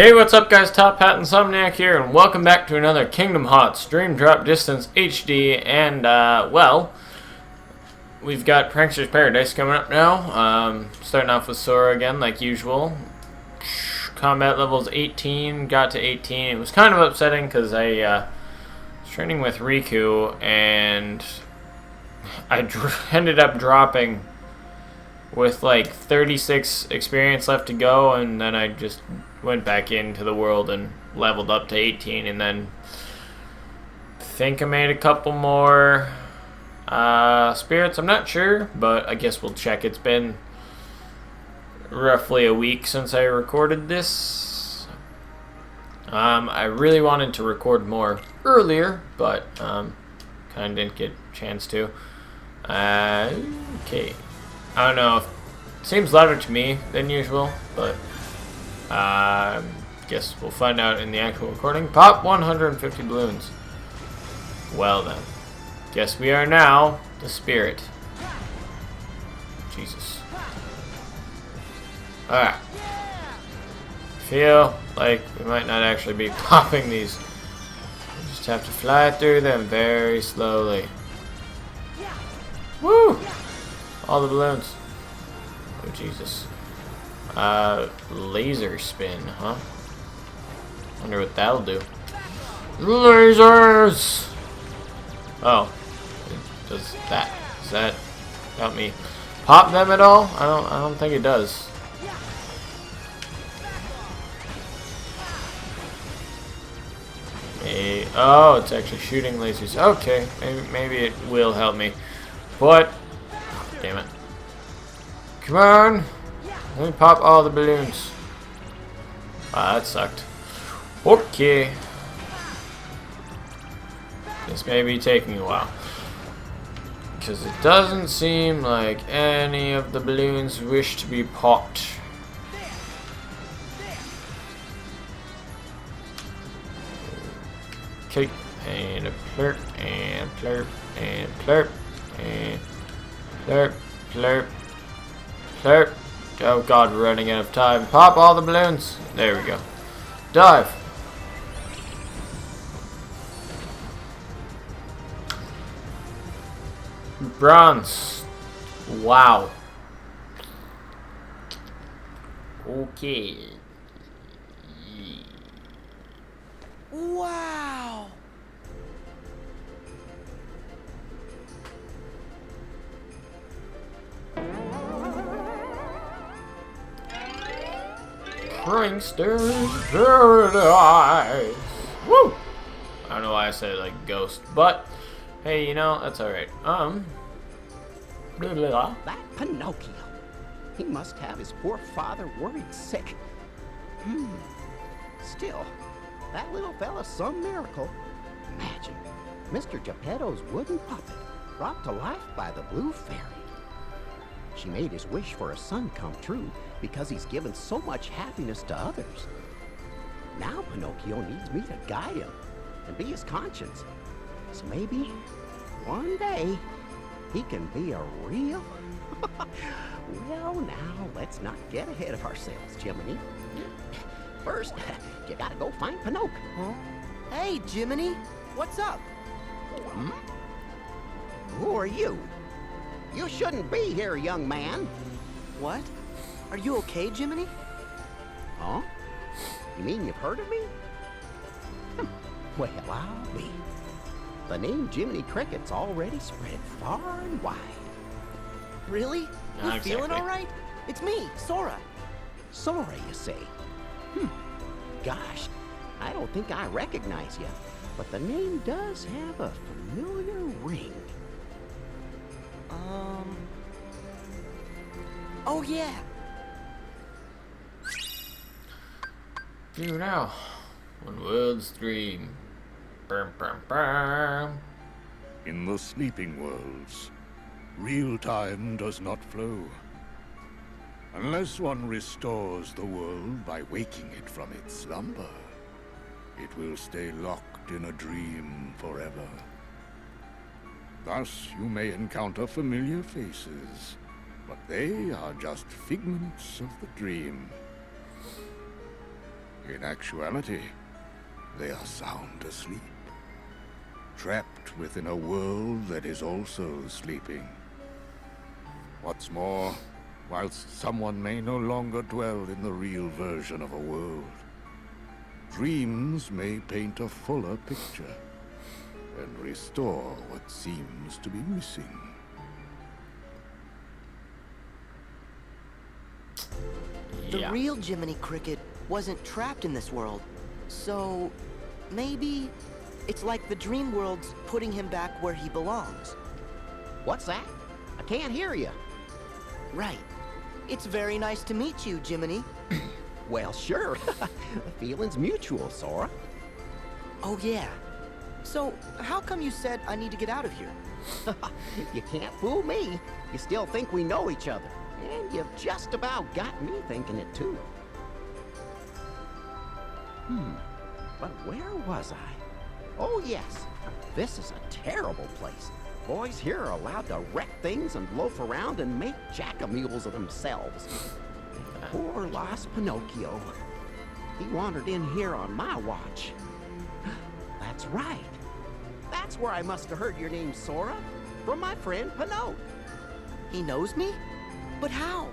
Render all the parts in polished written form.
Hey, what's up guys, Top Hat Insomniac here, and welcome back to another Kingdom Hearts Dream Drop Distance HD, and, well, we've got Prankster's Paradise coming up now. Starting off with Sora again, like usual. Combat levels 18, got to 18. It was kind of upsetting because I was training with Riku, and I ended up dropping with like 36 experience left to go, and then I just went back into the world and leveled up to 18, and then I think I made a couple more spirits. I'm not sure, but I guess we'll check. It's been roughly a week since I recorded this. I really wanted to record more earlier, but kind of didn't get a chance to. Okay. I don't know. It seems louder to me than usual, but guess we'll find out in the actual recording. Pop 150 balloons. Well then. Guess we are now the spirit. Jesus. Alright. Feel like we might not actually be popping these. We just have to fly through them very slowly. Woo! All the balloons. Oh, Jesus. Laser spin, huh? Wonder what that'll do. Lasers! Oh. Does that help me pop them at all? I don't think it does. Oh, it's actually shooting lasers. Okay, maybe it will help me. But damn it. Come on! Let me pop all the balloons. Ah, that sucked. Okay. This may be taking a while. Because it doesn't seem like any of the balloons wish to be popped. Okay. And a plurp, and plurp, and plurp, and plurp, plurp. Plurp. Oh god, we're running out of time. Pop all the balloons. There we go. Dive. Bronze. Wow. Okay. Wow. Prankster's Paradise. Woo! I don't know why I said it like ghost, but hey, you know, that's alright. Blah, blah, blah. That Pinocchio. He must have his poor father worried sick. Still, that little fella's some miracle. Imagine, Mr. Geppetto's wooden puppet brought to life by the Blue Fairy. She made his wish for a son come true because he's given so much happiness to others. Now Pinocchio needs me to guide him and be his conscience. So maybe one day he can be a real... Well, now, let's not get ahead of ourselves, Jiminy. First, you gotta go find Pinocchio. Huh? Hey, Jiminy, what's up? Who are you? You shouldn't be here, young man. What? Are you okay, Jiminy? Huh? You mean you've heard of me? Well, I'll be. The name Jiminy Cricket's already spread far and wide. Really? Not You feeling exactly. all right? It's me, Sora. Sora, you say? Gosh, I don't think I recognize you, but the name does have a familiar ring. Oh yeah. You now. One world's dream. Brum, brum, brum. In the sleeping worlds, real time does not flow. Unless one restores the world by waking it from its slumber, it will stay locked in a dream forever. Thus, you may encounter familiar faces, but they are just figments of the dream. In actuality, they are sound asleep, trapped within a world that is also sleeping. What's more, whilst someone may no longer dwell in the real version of a world, dreams may paint a fuller picture and restore what seems to be missing. The real Jiminy Cricket wasn't trapped in this world. So, maybe it's like the dream world's putting him back where he belongs. What's that? I can't hear you. Right. It's very nice to meet you, Jiminy. Well, sure. The feeling's mutual, Sora. Oh, yeah. So, how come you said I need to get out of here? You can't fool me. You still think we know each other. And you've just about got me thinking it, too. But where was I? Oh, yes. This is a terrible place. Boys here are allowed to wreck things and loaf around and make jackamules of themselves. And poor lost Pinocchio. He wandered in here on my watch. That's right. That's where I must have heard your name, Sora. From my friend Pinocchio. He knows me? But how?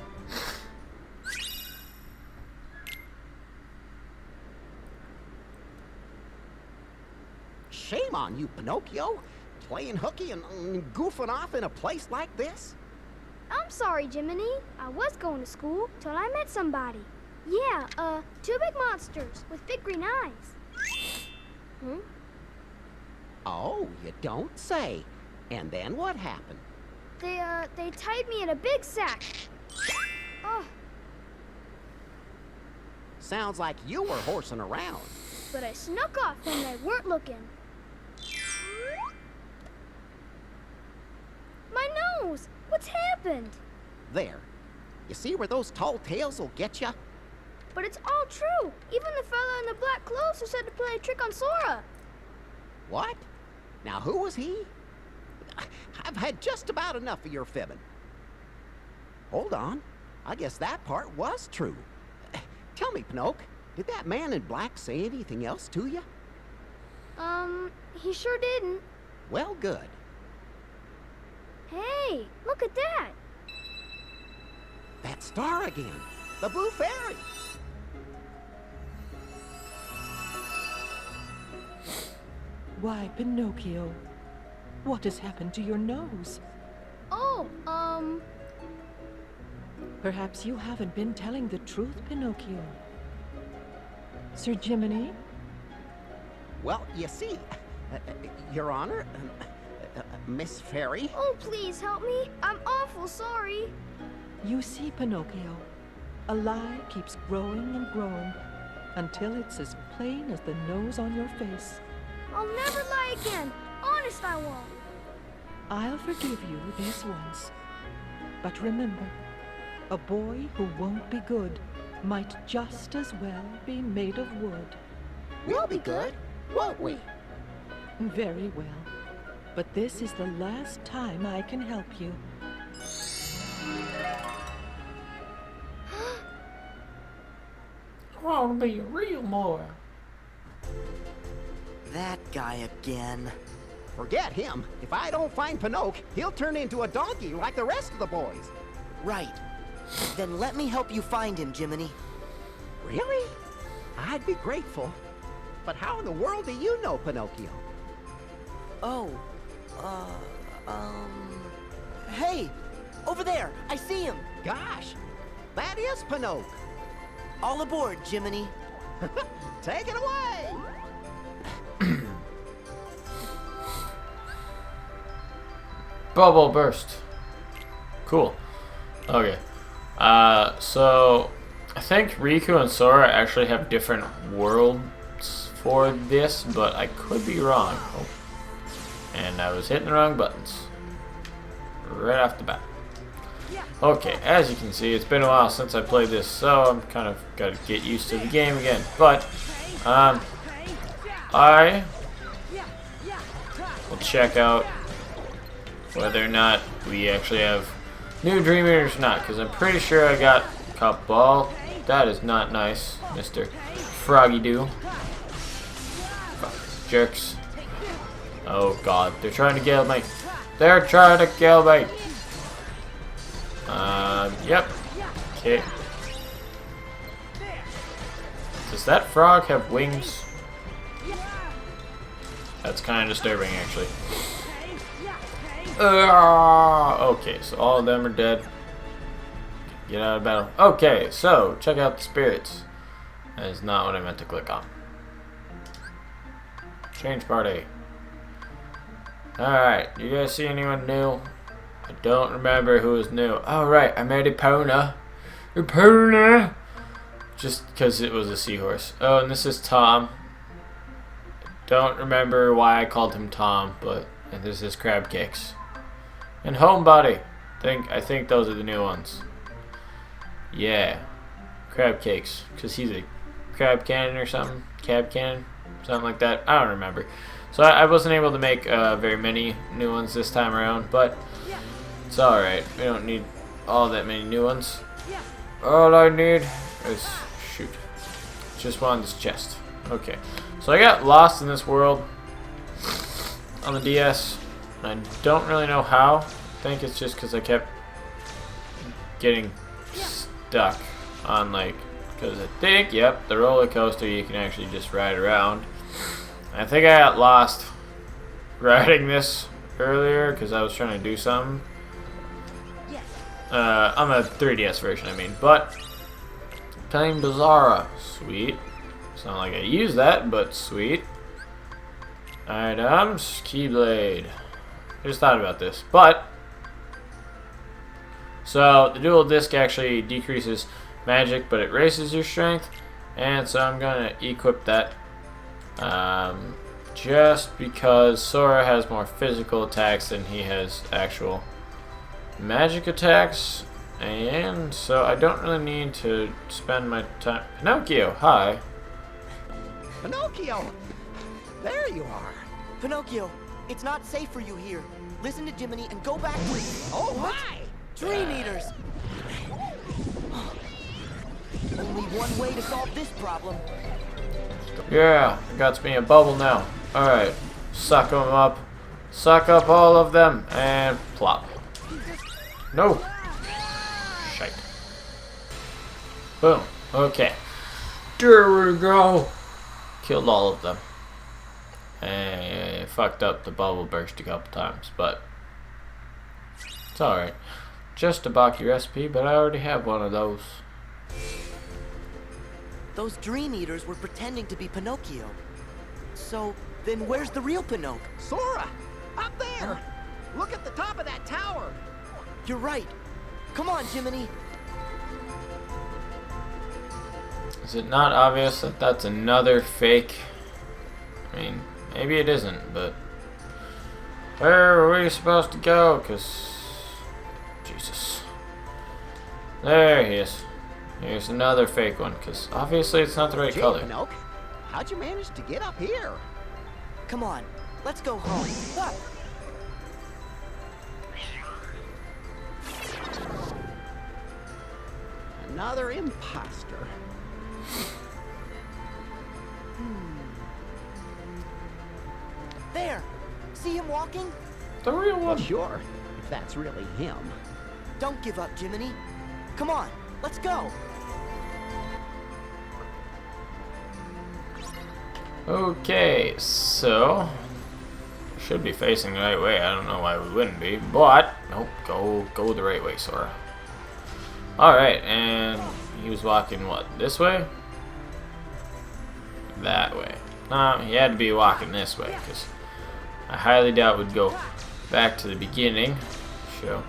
Shame on you, Pinocchio. Playing hooky and goofing off in a place like this? I'm sorry, Jiminy. I was going to school till I met somebody. Yeah, two big monsters with big green eyes. Oh, you don't say. And then what happened? They tied me in a big sack. Oh, Sounds like you were horsing around. but I snuck off when they weren't looking. My nose! What's happened? There. You see where those tall tales will get you? But it's all true. Even the fella in the black clothes who said to play a trick on Sora. What? Now who was he? I've had just about enough of your fibbing. Hold on. I guess that part was true. Tell me, Pinocchio, did that man in black say anything else to you? He sure didn't. Well, good. Hey, look at that. That star again. The Blue Fairy. Why, Pinocchio? What has happened to your nose? Oh, Perhaps you haven't been telling the truth, Pinocchio. Sir Jiminy? Well, you see, Your Honor, Miss Fairy. oh, please help me. I'm awful sorry. You see, Pinocchio, a lie keeps growing and growing until it's as plain as the nose on your face. I'll never lie again. Honest, I won't. I'll forgive you this once. But remember, a boy who won't be good might just as well be made of wood. We'll be good, won't we? Very well. But this is the last time I can help you. I want to be a real boy. That guy again. Forget him. If I don't find Pinocchio, he'll turn into a donkey like the rest of the boys. Right. Then let me help you find him, Jiminy. Really? I'd be grateful. But how in the world do you know Pinocchio? Oh, hey! Over there! I see him! Gosh, that is Pinocchio. All aboard, Jiminy. Take it away! Bubble burst. Cool. Okay. So I think Riku and Sora actually have different worlds for this, but I could be wrong. Oh. And I was hitting the wrong buttons right off the bat. Okay, as you can see, it's been a while since I played this, so I'm kind of got to get used to the game again. But I will check out whether or not we actually have new Dream Eaters or not, because I'm pretty sure I got Cabal That is not nice, Mr. Froggy Doo. Jerks. Oh god, they're trying to kill me. They're trying to kill me. Yep. Okay. Does that frog have wings? That's kind of disturbing, actually. Okay, so all of them are dead. Get out of battle. Okay, so check out the spirits. That is not what I meant to click on. Change party. Alright, you guys see anyone new? I don't remember who was new. Oh right, I made Epona. Epona! Just because it was a seahorse. Oh, and this is Tom. Don't remember why I called him Tom, but and this is Crab Cakes. And Homebody. I think those are the new ones. Yeah. Crab Cakes. Because he's a crab cannon or something. Cab cannon. Something like that. I don't remember. So I wasn't able to make very many new ones this time around, but it's alright. We don't need all that many new ones. All I need is... shoot. Just one on this chest. Okay. So I got lost in this world on the DS. I don't really know how. I think it's just because I kept getting stuck on like... because I think, yep, the roller coaster you can actually just ride around. I think I got lost riding this earlier because I was trying to do something. On the 3DS version, I mean. But, Time Bizarra. Sweet. It's not like I use that, but sweet. Items. Keyblade. I just thought about this. But, so, the dual disc actually decreases magic, but it raises your strength. And so I'm going to equip that. Just because Sora has more physical attacks than he has actual magic attacks, and so I don't really need to spend my time. Pinocchio, hi. Pinocchio! There you are. Pinocchio, it's not safe for you here. Listen to Jiminy and go back to... Oh, my! Dream Eaters! Only one way to solve this problem. Yeah, I got me a bubble now. Alright, suck them up. Suck up all of them, and plop. No! Shite. Boom. Okay. There we go. Killed all of them. And fucked up the bubble burst a couple times, but it's alright. Just a Baki recipe, but I already have one of those. Those Dream Eaters were pretending to be Pinocchio. So, then where's the real Pinocchio? Sora! Up there! Look at the top of that tower! You're right. Come on, Jiminy. Is it not obvious that that's another fake? I mean, maybe it isn't, but where are we supposed to go? Because, Jesus. There he is. Here's another fake one, because obviously it's not the right color. Pinocchio, how'd you manage to get up here? Come on, let's go home. What? Another imposter. There! See him walking? The real Well, one. sure, if that's really him. Don't give up, Jiminy. Come on, let's go. Okay, so should be facing the right way. I don't know why we wouldn't be, but nope, go the right way, Sora. Alright, and he was walking what, this way? That way. No, he had to be walking this way, because I highly doubt we'd go back to the beginning. So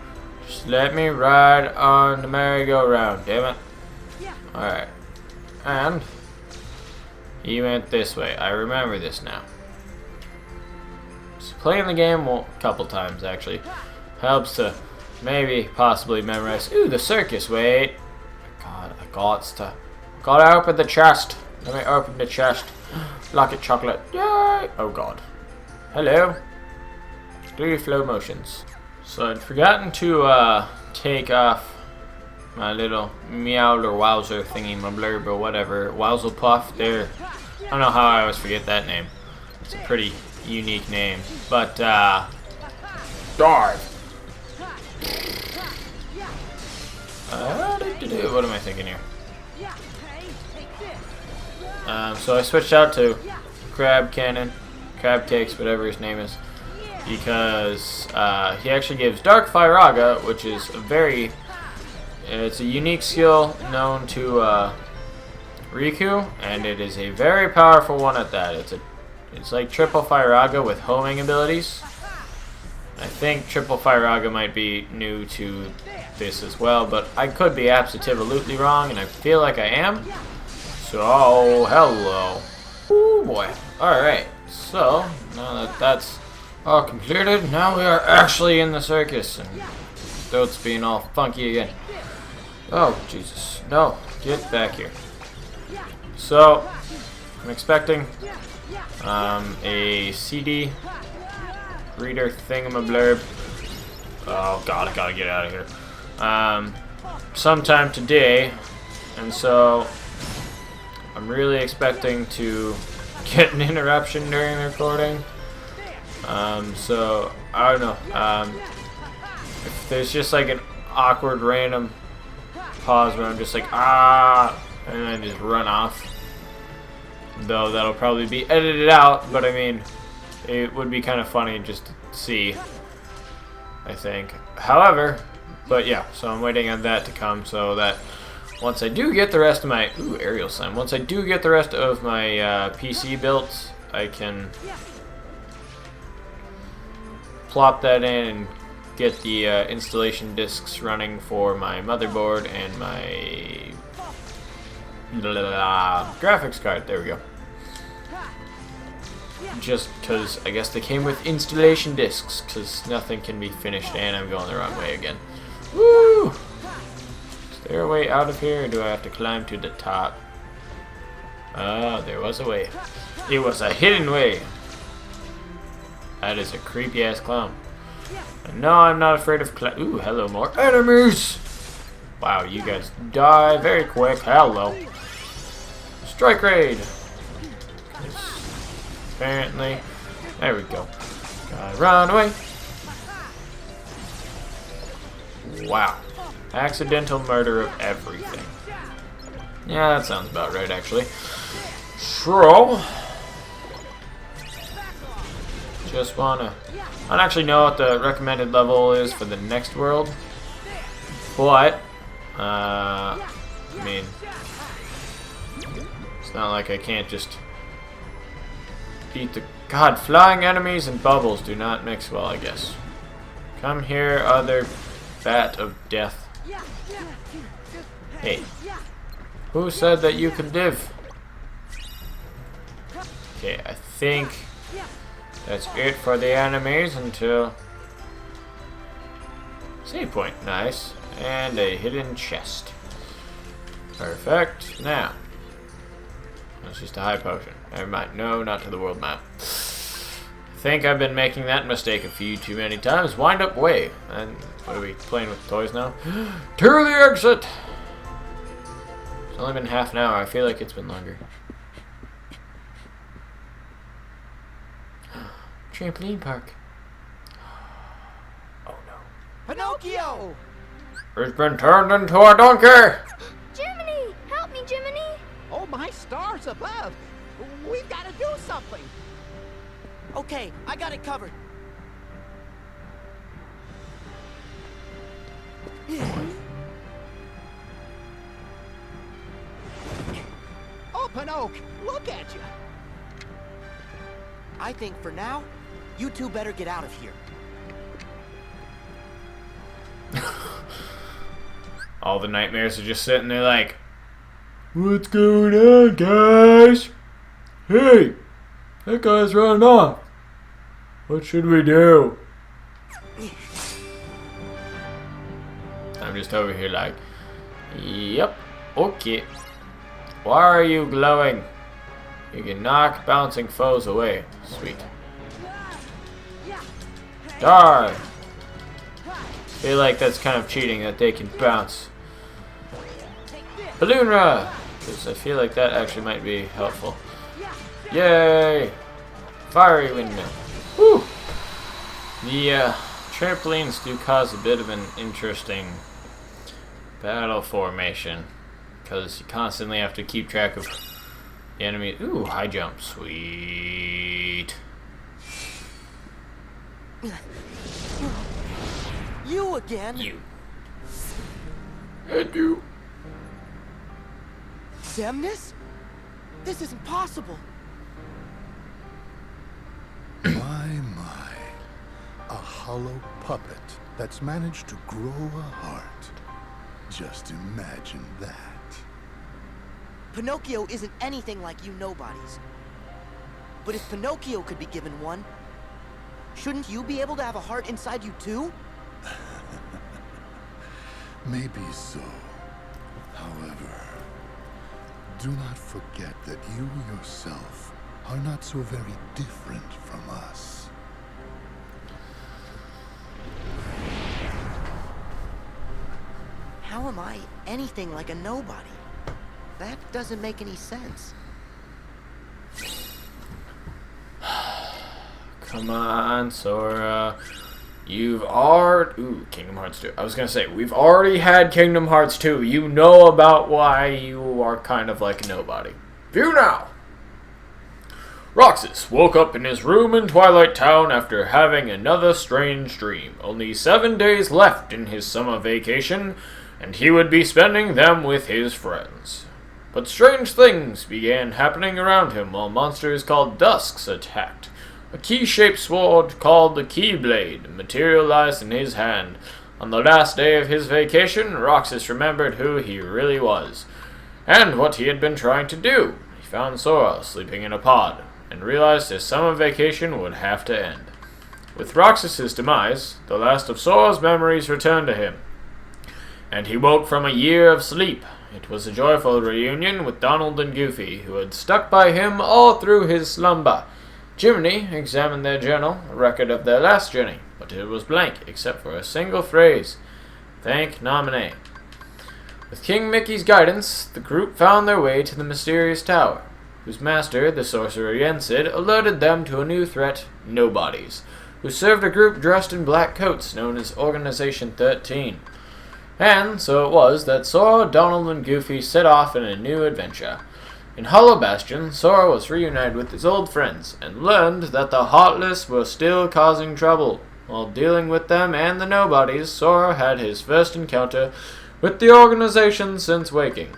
just let me ride on the merry-go-round, damn it. Alright. And he went this way. I remember this now. So playing the game a couple times actually helps to maybe possibly memorize. Ooh, the circus. Wait. God, I gotta open the chest. Let me open the chest. Like a chocolate. Yay! Oh God. Hello. Do your flow motions. So I'd forgotten to take off My little meowed or wowzer thingy, my blurb or whatever. Wowzlepuff, there. I don't know how I always forget that name. It's a pretty unique name. But, dive! What am I thinking here? So I switched out to Crab Cannon, Crab Cakes, whatever his name is, because he actually gives Dark Firaga, which is it's a unique skill known to Riku, and it is a very powerful one at that. It's like Triple Firaga with homing abilities. I think Triple Firaga might be new to this as well, but I could be absolutely wrong, and I feel like I am. So, hello. Oh boy. Alright, so, now that that's all completed, now we are actually in the circus, and Throat's being all funky again. Oh, Jesus. No, get back here. So, I'm expecting a CD reader thingamablurb. Oh god, I gotta get out of here. Sometime today, and so I'm really expecting to get an interruption during the recording. So I don't know. If there's just like an awkward random pause where I'm just like and then just run off. Though that'll probably be edited out, but I mean, it would be kind of funny just to see, I think. However, but yeah, so I'm waiting on that to come so that once I do get the rest of my aerial slam, once I do get the rest of my PC built, I can plop that in and get the installation discs running for my motherboard and my graphics card. There we go. Just because I guess they came with installation discs, because nothing can be finished, and I'm going the wrong way again. Woo! Is there a way out of here, or do I have to climb to the top? Oh, there was a way. It was a hidden way. That is a creepy ass clown. And no, I'm not afraid of ooh, hello, more enemies! Wow, you guys die very quick. Hello. Strike raid! Apparently. There we go. Gotta run away. Wow. Accidental murder of everything. Yeah, that sounds about right, actually. So, just wanna... I don't actually know what the recommended level is for the next world. But, I mean, it's not like I can't just beat the... God, flying enemies and bubbles do not mix well, I guess. Come here, other bat of death. Hey, who said that you could live? Okay, I think that's it for the enemies until... Save point, nice. And a hidden chest. Perfect. Now, that's just a high potion. Never mind. No, not to the world map. I think I've been making that mistake a few too many times. Wind up way. And what are we playing with toys now? To the exit! It's only been half an hour. I feel like it's been longer. Trampoline park. Oh no. Pinocchio! It's been turned into a donkey! Jiminy! Help me, Jiminy! Oh, my stars above! We've got to do something! Okay, I got it covered. Oh, Pinocchio, look at you! I think for now, you two better get out of here. All the nightmares are just sitting there like, what's going on, guys? Hey, that guy's running off. What should we do? I'm just over here like, yep, okay. Why are you glowing? You can knock bouncing foes away. Sweet. Die! Feel like that's kind of cheating that they can bounce Balloonra! Because I feel like that actually might be helpful. Yay! Fiery windmill. Woo! The trampolines do cause a bit of an interesting battle formation, because you constantly have to keep track of the enemy. Ooh, high jump. Sweet. You again? You. And you. Xemnas? This isn't possible. My. A hollow puppet that's managed to grow a heart. Just imagine that. Pinocchio isn't anything like you nobodies. But if Pinocchio could be given one, shouldn't you be able to have a heart inside you too? Maybe so. However, do not forget that you yourself are not so very different from us. How am I anything like a nobody? That doesn't make any sense. Come on, Sora. You've already... Ooh, Kingdom Hearts 2. I was gonna say, we've already had Kingdom Hearts 2. You know about why you are kind of like a nobody. View now! Roxas woke up in his room in Twilight Town after having another strange dream. Only 7 days left in his summer vacation, and he would be spending them with his friends. But strange things began happening around him while monsters called Dusks attacked. A key-shaped sword called the Keyblade materialized in his hand. On the last day of his vacation, Roxas remembered who he really was, and what he had been trying to do. He found Sora sleeping in a pod, and realized his summer vacation would have to end. With Roxas's demise, the last of Sora's memories returned to him, and he woke from a year of sleep. It was a joyful reunion with Donald and Goofy, who had stuck by him all through his slumber. Jiminy examined their journal, a record of their last journey, but it was blank except for a single phrase: "Thank nominee." With King Mickey's guidance, the group found their way to the mysterious tower, whose master, the sorcerer Yensid, alerted them to a new threat, nobodies, who served a group dressed in black coats known as Organization 13. And so it was that Sora, Donald, and Goofy set off in a new adventure. In Hollow Bastion, Sora was reunited with his old friends, and learned that the Heartless were still causing trouble. While dealing with them and the nobodies, Sora had his first encounter with the organization since waking.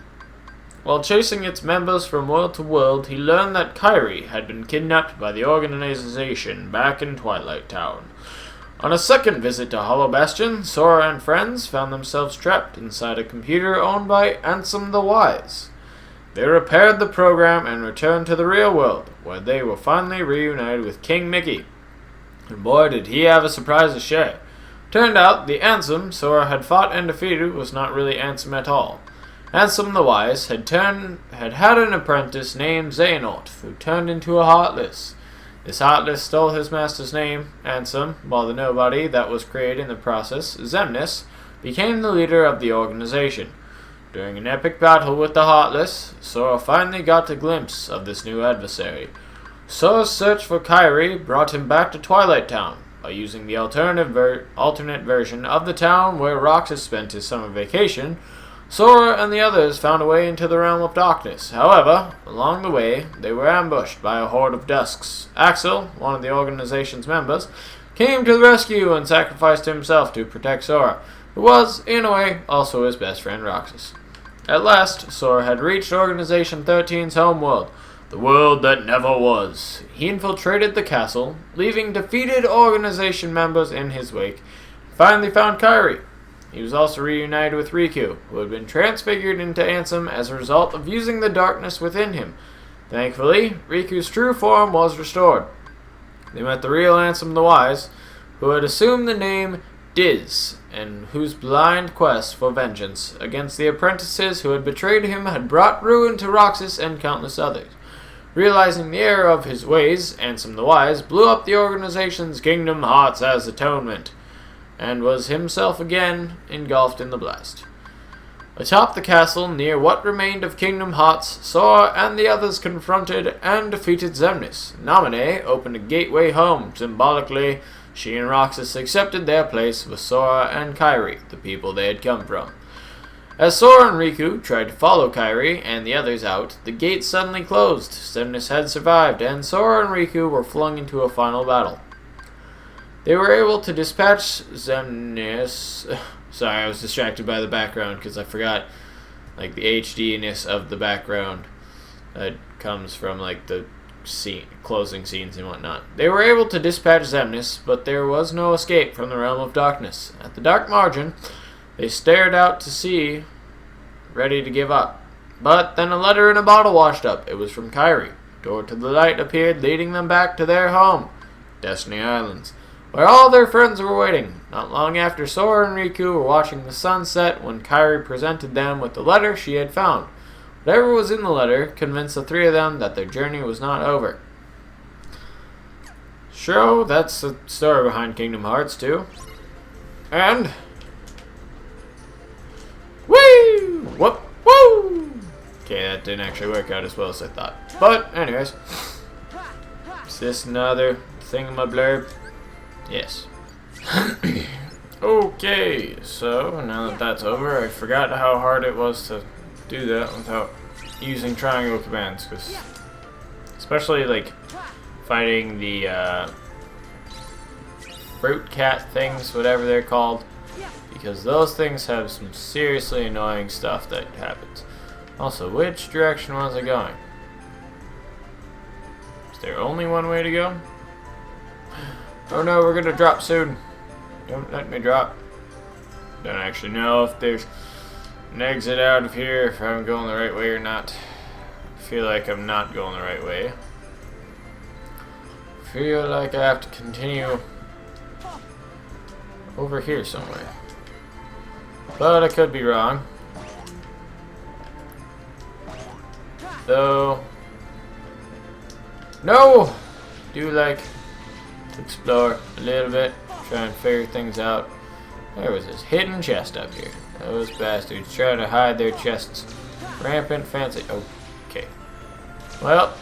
While chasing its members from world to world, he learned that Kairi had been kidnapped by the organization back in Twilight Town. On a second visit to Hollow Bastion, Sora and friends found themselves trapped inside a computer owned by Ansem the Wise. They repaired the program and returned to the real world, where they were finally reunited with King Mickey. And boy, did he have a surprise to share. Turned out, the Ansem Sora had fought and defeated was not really Ansem at all. Ansem the Wise had had an apprentice named Xehanort, who turned into a Heartless. This Heartless stole his master's name, Ansem, while the nobody that was created in the process, Xemnas, became the leader of the organization. During an epic battle with the Heartless, Sora finally got a glimpse of this new adversary. Sora's search for Kairi brought him back to Twilight Town. By using the alternate version of the town where Roxas spent his summer vacation, Sora and the others found a way into the realm of darkness. However, along the way, they were ambushed by a horde of Dusks. Axel, one of the organization's members, came to the rescue and sacrificed himself to protect Sora, who was, in a way, also his best friend Roxas. At last, Sora had reached Organization 13's homeworld, the world that never was. He infiltrated the castle, leaving defeated organization members in his wake, and finally found Kairi. He was also reunited with Riku, who had been transfigured into Ansem as a result of using the darkness within him. Thankfully, Riku's true form was restored. They met the real Ansem the Wise, who had assumed the name Diz, and whose blind quest for vengeance against the apprentices who had betrayed him had brought ruin to Roxas and countless others. Realizing the error of his ways, Ansem the Wise blew up the organization's Kingdom Hearts as atonement, and was himself again engulfed in the blast. Atop the castle, near what remained of Kingdom Hearts, Sora and the others confronted and defeated Xemnas. Naminé opened a gateway home. Symbolically, she and Roxas accepted their place with Sora and Kairi, the people they had come from. As Sora and Riku tried to follow Kairi and the others out, the gate suddenly closed. Xemnas had survived, and Sora and Riku were flung into a final battle. They were able to dispatch Xemnas... Sorry, I was distracted by the background because I forgot, like, the HD-ness of the background that comes from, like, the closing scenes and whatnot. They were able to dispatch Xemnas, but there was no escape from the realm of darkness. At the dark margin, they stared out to sea, ready to give up. But then a letter in a bottle washed up. It was from Kairi. A door to the light appeared, leading them back to their home, Destiny Islands, where all their friends were waiting. Not long after, Sora and Riku were watching the sun set when Kairi presented them with the letter she had found. Whatever was in the letter convinced the three of them that their journey was not over. Sure, that's the story behind Kingdom Hearts 2. And... whee! Whoop! Woo! Okay, that didn't actually work out as well as I thought. But, anyways. Is this another thingamablurb? Yes. Okay, so now that that's over, I forgot how hard it was to do that without using triangle commands, because especially like fighting the fruit cat things, whatever they're called, because those things have some seriously annoying stuff that happens. Also, which direction was I going? Is there only one way to go? Oh no, we're gonna drop soon. Don't let me drop. Don't actually know if there's an exit out of here, if I'm going the right way or not. I feel like I'm not going the right way. I feel like I have to continue over here somewhere. But I could be wrong. Though... no! Do like to explore a little bit, try and figure things out. There was this hidden chest up here. Those bastards try to hide their chests. Rampant fancy. Okay. Well,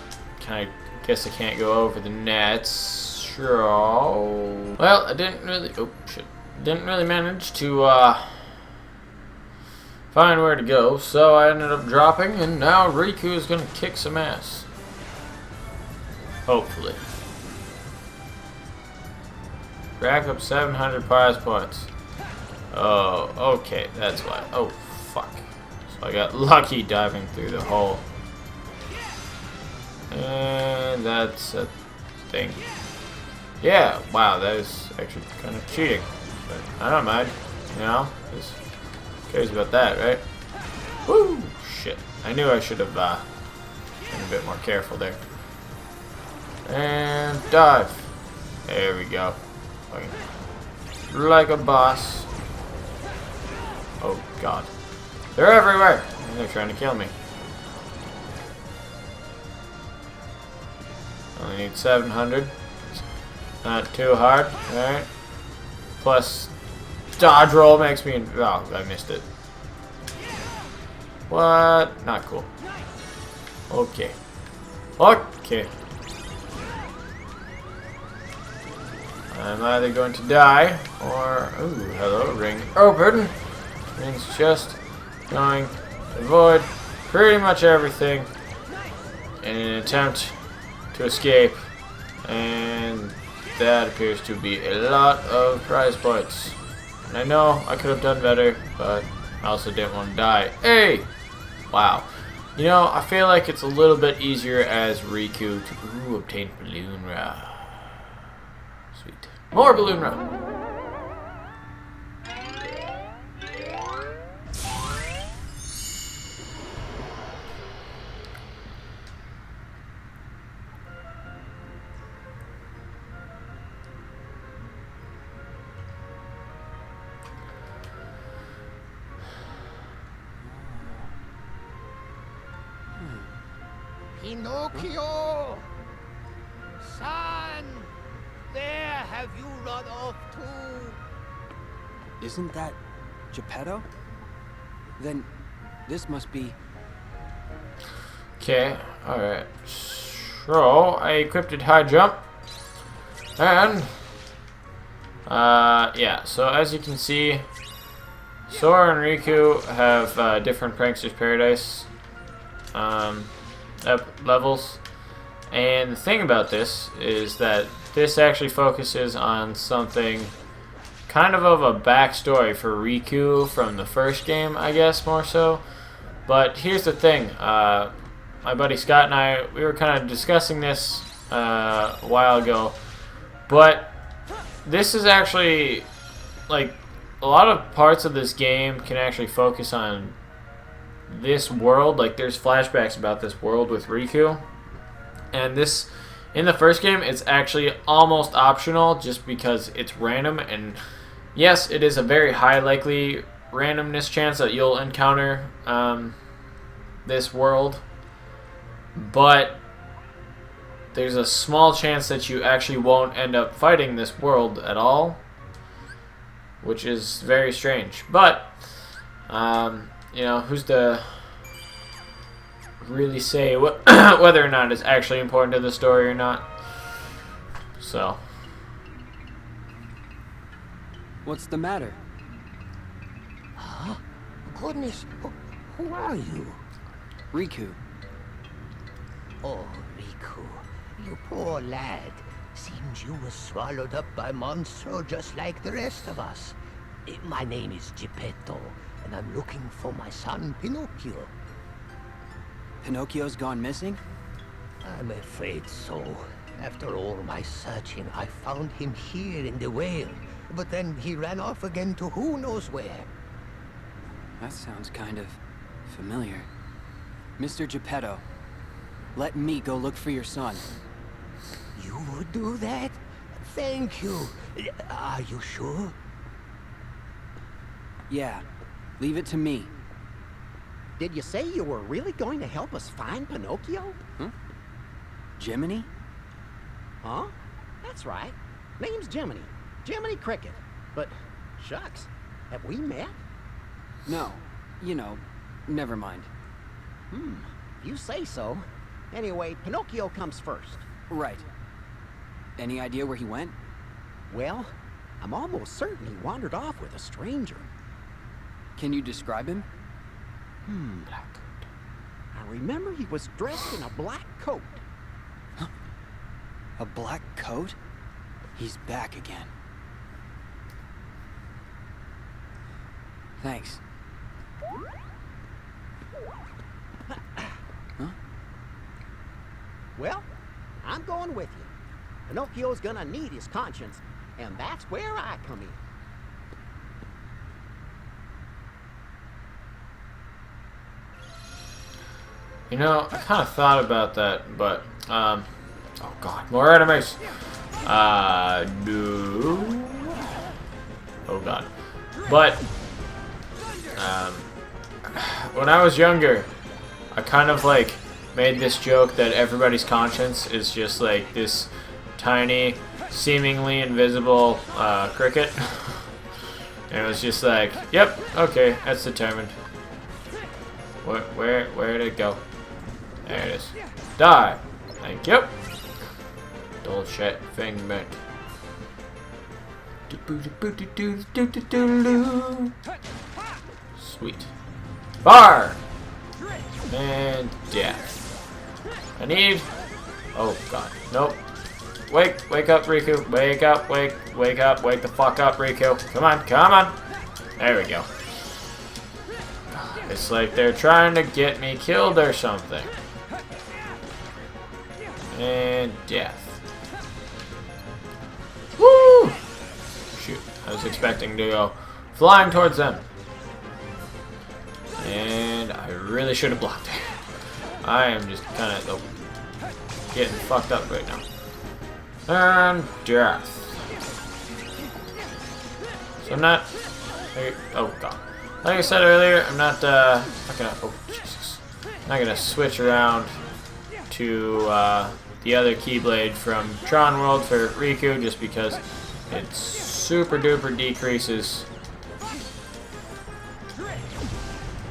I guess I can't go over the nets. Sure. Well, I didn't really. Oh shit! Didn't really manage to find where to go, so I ended up dropping, and now Riku is gonna kick some ass. Hopefully. Rack up 700 prize points. Oh, okay, that's why. Oh, fuck. So I got lucky diving through the hole. And that's a thing. Yeah, wow, that is actually kind of cheating. But I don't mind, you know? Just cares about that, right? Woo! Shit. I knew I should have been a bit more careful there. And dive. There we go. Like a boss. Oh god. They're everywhere. They're trying to kill me. Only need 700. Not too hard. Alright. Plus dodge roll makes me... oh, I missed it. What? Not cool. Okay. Okay. I'm either going to die, or... ooh, hello, ring open. Means just going to avoid pretty much everything in an attempt to escape. And that appears to be a lot of prize points. And I know I could have done better, but I also didn't want to die. Hey! Wow. You know, I feel like it's a little bit easier as Riku to obtain Balloon Rod. Sweet. More Balloon Rod. Pinocchio! Son! Where have you run off to? Isn't that Geppetto? Then This must be... Okay, alright. So, I equipped it high jump. And, yeah, so as you can see, Sora and Riku have different Prankster's Paradise levels. And the thing about this is that this actually focuses on something kind of a backstory for Riku from the first game, I guess, more so. But here's the thing, my buddy Scott and I, we were kind of discussing this a while ago, but this is actually, like, a lot of parts of this game can actually focus on this world. Like, there's flashbacks about this world with Riku, and this, in the first game, it's actually almost optional just because it's random, and yes, it is a very high likely randomness chance that you'll encounter this world, but there's a small chance that you actually won't end up fighting this world at all, which is very strange. But you know, who's to really say whether or not it's actually important to the story or not? So, What's the matter? Huh? Goodness, who are you? Riku. Oh, Riku, you poor lad. Seems you were swallowed up by monstro just like the rest of us. My name is Geppetto, and I'm looking for my son Pinocchio. Pinocchio's gone missing? I'm afraid so. After all my searching, I found him here in the whale, but then he ran off again to who knows where. That sounds kind of familiar. Mr. Geppetto, let me go look for your son. You would do that? Thank you. Are you sure? Yeah, leave it to me. Did you say you were really going to help us find Pinocchio? Jiminy? Huh? That's right. Name's Jiminy. Jiminy Cricket. But, shucks, have we met? No, you know, never mind. You say so. Anyway, Pinocchio comes first. Right. Any idea where he went? Well, I'm almost certain he wandered off with a stranger. Can you describe him? I remember he was dressed in a black coat. A black coat? He's back again. Thanks. Well, I'm going with you. Pinocchio's gonna need his conscience, and that's where I come in. you know, I kind of thought about that, but oh god, more enemies. No. Oh god. But when I was younger, I kind of like made this joke that everybody's conscience is just like this tiny, seemingly invisible cricket. And it was just like, yep, okay, that's determined. Where did it go? There it is. Die. Thank you. Bullshit thing, man. Sweet. Bar! And death. I need... Oh, God. Nope. Wake up, Riku. Wake up, wake up, wake the fuck up, Riku. Come on, come on. There we go. It's like they're trying to get me killed or something. And death. Woo! Shoot, I was expecting to go flying towards them. And I really should have blocked it. I am just kind of getting fucked up right now. And death. So I'm not... Oh, God. Like I said earlier, I'm not gonna... Oh, Jesus. I'm not gonna switch around to the other Keyblade from Tron World for Riku just because it super duper decreases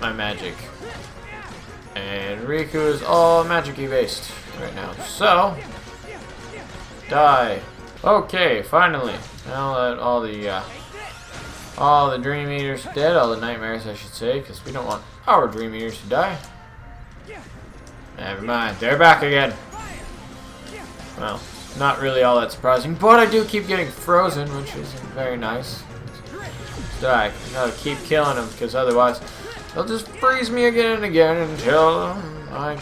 my magic And Riku is all magic-y based right now. So, die. Okay, finally. Now that all the Dream Eaters are dead, all the Nightmares I should say, because we don't want our Dream Eaters to die. Never mind, they're back again. Well, not really all that surprising, but I do keep getting frozen, which isn't very nice. Die. I gotta keep killing them, because otherwise they'll just freeze me again and again until I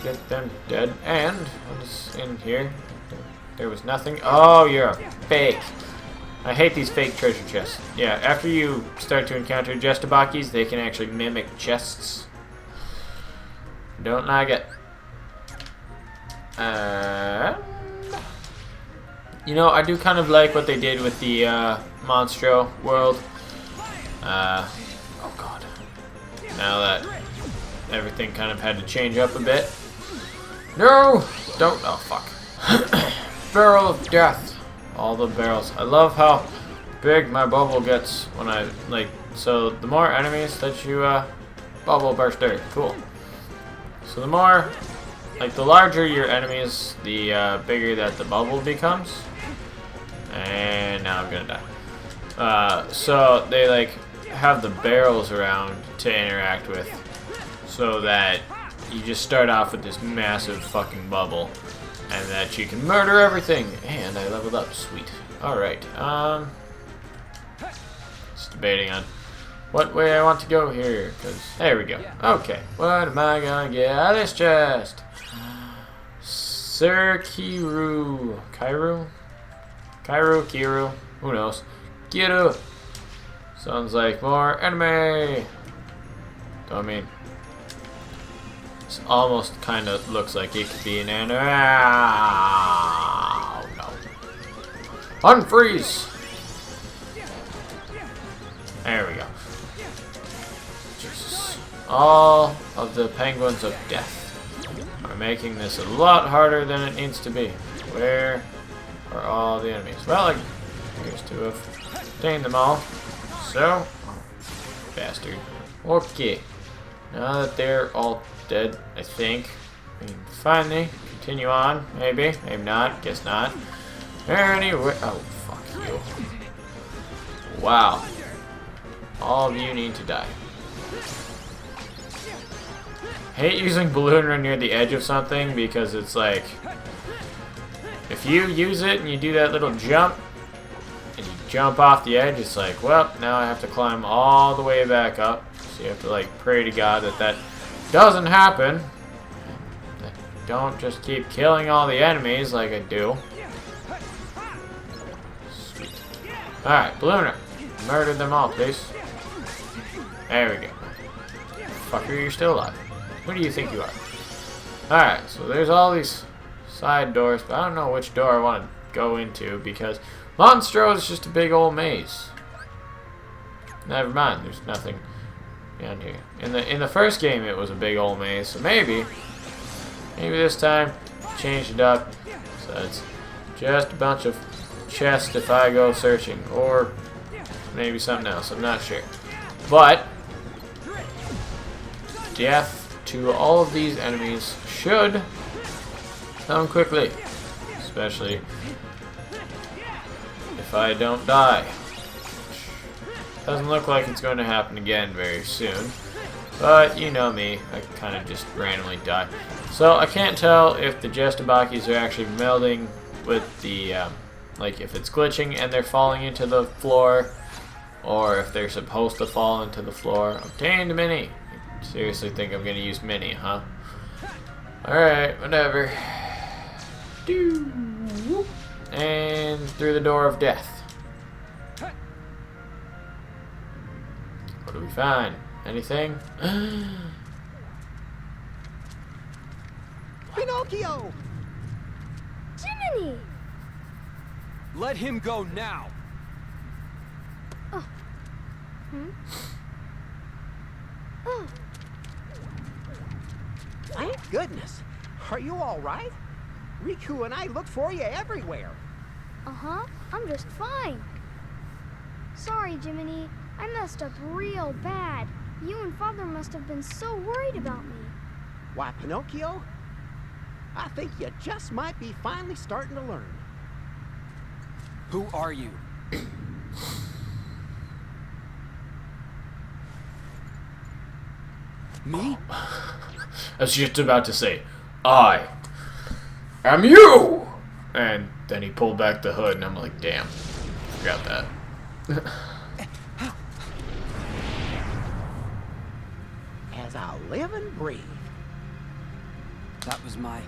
get them dead. And I'll just in here. There was nothing. Oh, you're a fake. I hate these fake treasure chests. Yeah, after you start to encounter Jestabakis, they can actually mimic chests. Don't like it. You know, I do kind of like what they did with the Monstro world. Oh god. Now that everything kind of had to change up a bit. No! Don't. Oh fuck. Barrel of Death. All the barrels. I love how big my bubble gets when I, like, so the more enemies that you, bubble burster. Cool. So the more, like, the larger your enemies, the, bigger that the bubble becomes. And now I'm gonna die. So they, like, have the barrels around to interact with, so that you just start off with this massive fucking bubble. And that you can murder everything. And I leveled up. Sweet. Alright. Just debating on what way I want to go here. Because there we go. Okay. What am I going to get out of this chest? Circus. Kiru? Kiru? Who knows? Kiru. Sounds like more enemy. I mean, this almost kind of looks like it could be an enemy. Oh, no. Unfreeze! There we go. Jesus. All of the penguins of death are making this a lot harder than it needs to be. Where are all the enemies? Well, I appears to have obtained them all. So, bastard. Okay. Now that they're all dead, I think we can finally continue on. Maybe, maybe not. Guess not. Anyway, oh fuck you! Wow, all of you need to die. Hate using balloon run near the edge of something because it's like, if you use it and you do that little jump and you jump off the edge, it's like, well, now I have to climb all the way back up. So you have to like pray to God that that doesn't happen. That don't just keep killing all the enemies like I do. Sweet. Alright, Ballooner. Murder them all, please. There we go. Fucker, you're still alive. Who do you think you are? Alright, so there's all these side doors, but I don't know which door I want to go into because Monstro is just a big old maze. Never mind, there's nothing down here. In the first game it was a big old maze, so maybe this time change it up so it's just a bunch of chests if I go searching, or maybe something else, I'm not sure. But death to all of these enemies should come quickly, especially if I don't die. Doesn't look like it's going to happen again very soon. But you know me, I kind of just randomly die. So I can't tell if the Jestabakis are actually melding with the, like if it's glitching and they're falling into the floor, or if they're supposed to fall into the floor. Obtained mini. Seriously think I'm going to use mini, huh? Alright, whatever. And through the door of death. What do we find? Anything? Pinocchio! Jiminy! Let him go now! Oh. Hmm? Oh. Thank goodness. Are you all right? Riku and I looked for you everywhere. Uh-huh. I'm just fine. Sorry, Jiminy. I messed up real bad. You and Father must have been so worried about me. Why, Pinocchio, I think you just might be finally starting to learn. Who are you? Me? I was just about to say, I am you! And then he pulled back the hood, and I'm like, damn, forgot that. As I live and breathe. That was my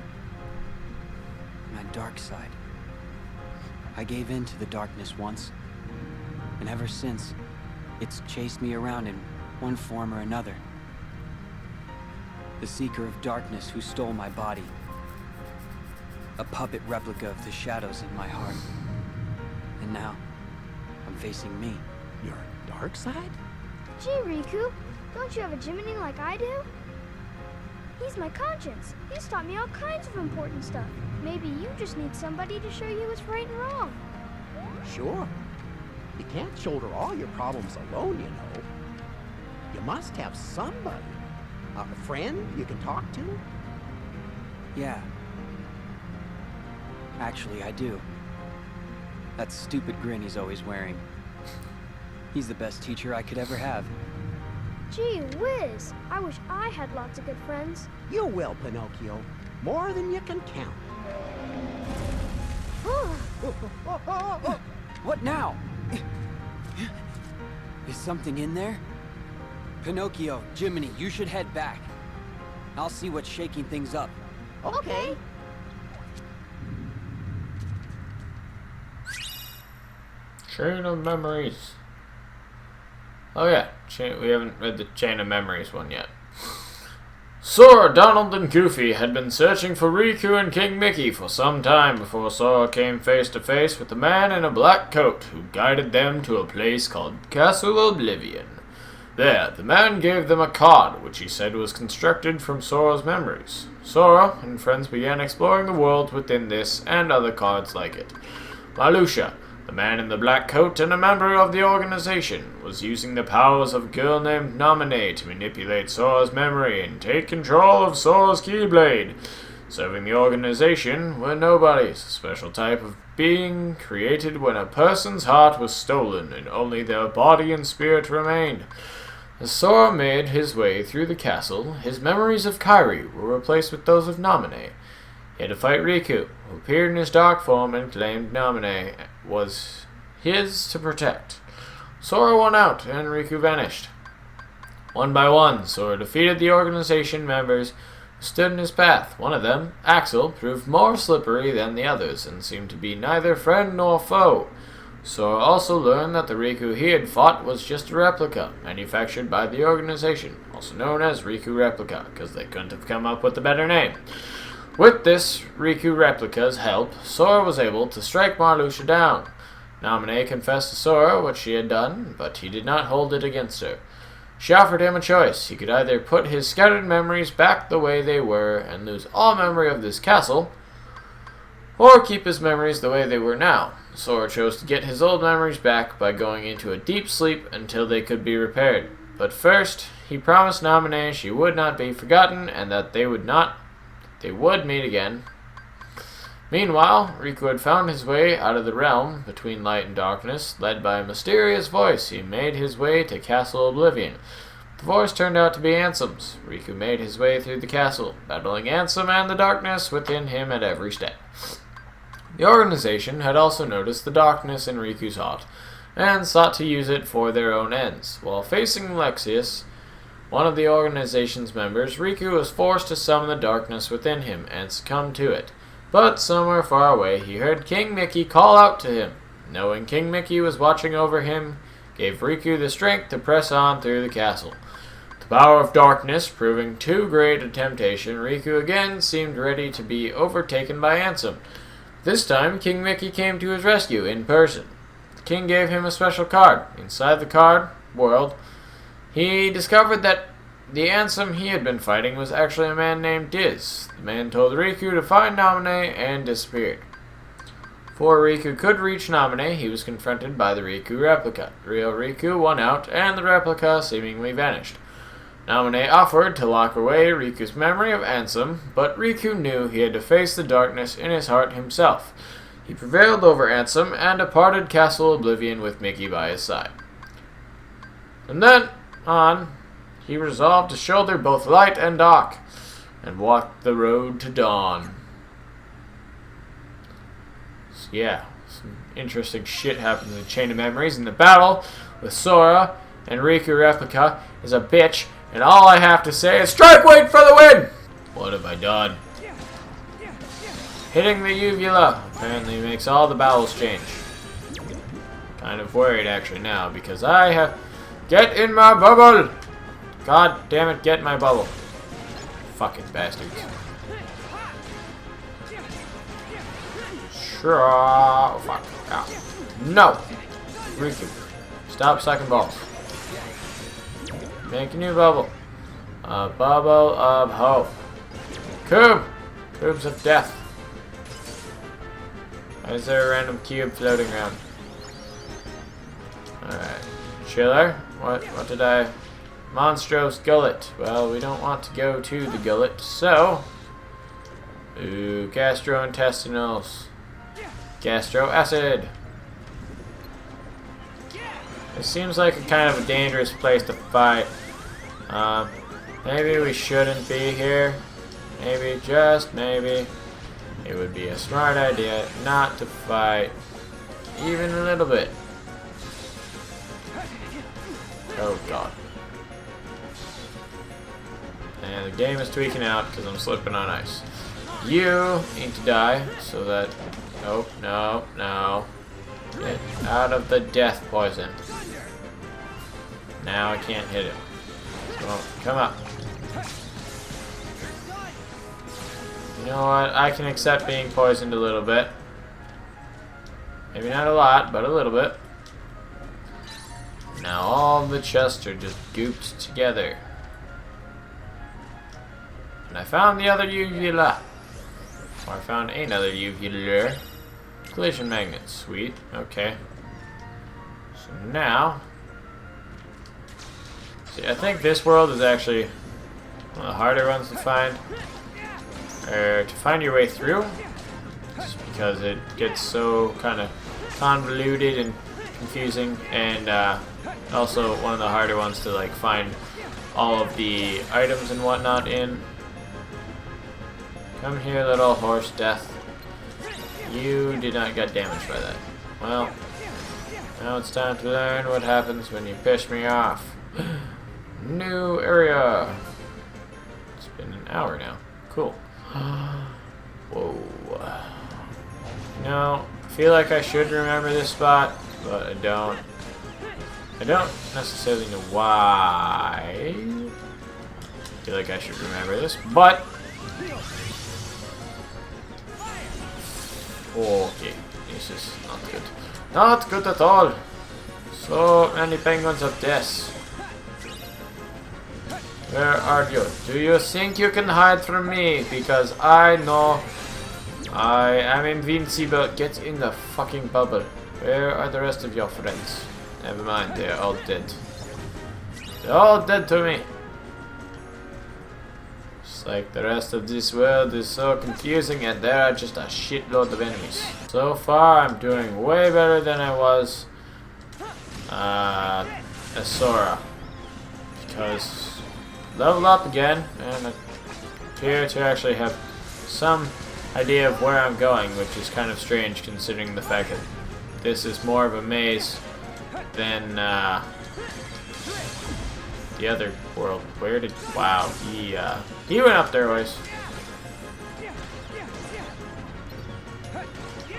dark side. I gave in to the darkness once, and ever since, it's chased me around in one form or another. The Seeker of Darkness who stole my body. A puppet replica of the shadows in my heart. And now, I'm facing me. Your dark side? Gee, Riku, don't you have a Jiminy like I do? He's my conscience. He's taught me all kinds of important stuff. Maybe you just need somebody to show you what's right and wrong. Sure. You can't shoulder all your problems alone, you know. You must have somebody. A friend you can talk to? Yeah. Actually, I do. That stupid grin he's always wearing. He's the best teacher I could ever have. Gee whiz, I wish I had lots of good friends. You will, Pinocchio. More than you can count. What now? Is something in there? Pinocchio, Jiminy, you should head back. I'll see what's shaking things up. Okay. Chain of Memories. Oh yeah, we haven't read the Chain of Memories one yet. Sora, Donald, and Goofy had been searching for Riku and King Mickey for some time before Sora came face to face with a man in a black coat who guided them to a place called Castle Oblivion. There, the man gave them a card, which he said was constructed from Sora's memories. Sora and friends began exploring the world within this and other cards like it. Marluxia, the man in the black coat and a member of the organization, was using the powers of a girl named Nominee to manipulate Sora's memory and take control of Sora's Keyblade. Serving the organization were nobodies, a special type of being created when a person's heart was stolen and only their body and spirit remained. As Sora made his way through the castle, his memories of Kairi were replaced with those of Nominee. He had to fight Riku, who appeared in his dark form and claimed Nominee was his to protect. Sora won out, and Riku vanished. One by one, Sora defeated the organization members who stood in his path. One of them, Axel, proved more slippery than the others, and seemed to be neither friend nor foe. Sora also learned that the Riku he had fought was just a replica, manufactured by the organization, also known as Riku Replica, because they couldn't have come up with a better name. With this Riku Replica's help, Sora was able to strike Marluxia down. Nominee confessed to Sora what she had done, but he did not hold it against her. She offered him a choice. He could either put his scattered memories back the way they were and lose all memory of this castle, or keep his memories the way they were now. Sora chose to get his old memories back by going into a deep sleep until they could be repaired. But first, he promised Nominee she would not be forgotten and that they would meet again. Meanwhile, Riku had found his way out of the realm between light and darkness. Led by a mysterious voice, he made his way to Castle Oblivion. The voice turned out to be Ansem's. Riku made his way through the castle, battling Ansem and the darkness within him at every step. The organization had also noticed the darkness in Riku's heart, and sought to use it for their own ends. While facing Lexaeus, one of the organization's members, Riku was forced to summon the darkness within him and succumb to it. But somewhere far away, he heard King Mickey call out to him. Knowing King Mickey was watching over him, gave Riku the strength to press on through the castle. The power of darkness proving too great a temptation, Riku again seemed ready to be overtaken by Ansem. This time, King Mickey came to his rescue in person. The king gave him a special card. Inside the card, world, he discovered that the Ansem he had been fighting was actually a man named Diz. The man told Riku to find Nominee and disappeared. Before Riku could reach Nominee, he was confronted by the Riku Replica. The real Riku won out, and the replica seemingly vanished. Naminé offered to lock away Riku's memory of Ansem, but Riku knew he had to face the darkness in his heart himself. He prevailed over Ansem and departed Castle Oblivion with Mickey by his side. From then on, he resolved to shoulder both light and dark, and walk the road to dawn. So yeah, some interesting shit happens in the Chain of Memories, and the battle with Sora and Riku Replica is a bitch, and all I have to say is strike weight for the win! What have I done? Hitting the uvula apparently makes all the bowels change. Kind of worried actually now, because I have... Get in my bubble! God damn it, get in my bubble. Fucking bastards. Sure. Oh, fuck. Ow. No! Riku. Stop sucking balls. Make a new bubble. A bubble of hope. Cube! Cubes of death. Why is there a random cube floating around? Alright. Chiller? What did I... Monstrous gullet. Well, we don't want to go to the gullet, so... Ooh, gastrointestinals. Gastro acid. It seems like a kind of a dangerous place to fight. Maybe we shouldn't be here. Maybe, just maybe, it would be a smart idea not to fight even a little bit. Oh god. And the game is tweaking out because I'm slipping on ice. You need to die so that... Oh, no, no. Get out of the death poison. Now I can't hit it. So, come up. You know what? I can accept being poisoned a little bit. Maybe not a lot, but a little bit. Now all the chests are just gooped together. And I found the other uvula. Or I found another uvula. Collision magnet. Sweet. Okay. So now... See, I think this world is actually one of the harder ones to find. Or to find your way through. Just because it gets so kind of convoluted and confusing. And also one of the harder ones to like find all of the items and whatnot in. Come here, little horse death. You did not get damaged by that. Well, now it's time to learn what happens when you piss me off. New area. It's been an hour now. Cool. Whoa. No, I feel like I should remember this spot, but I don't. I don't necessarily know why. I feel like I should remember this, but... Okay, this is not good. Not good at all. So many penguins of death. Where are you? Do you think you can hide from me? Because I know I am invincible. Get in the fucking bubble. Where are the rest of your friends? Never mind, they're all dead. They're all dead to me. It's like the rest of this world is so confusing and there are just a shitload of enemies. So far I'm doing way better than I was as Sora. Because level up again and I appear to actually have some idea of where I'm going, which is kind of strange considering the fact that this is more of a maze than the other world. Where did... Wow, he went up there always.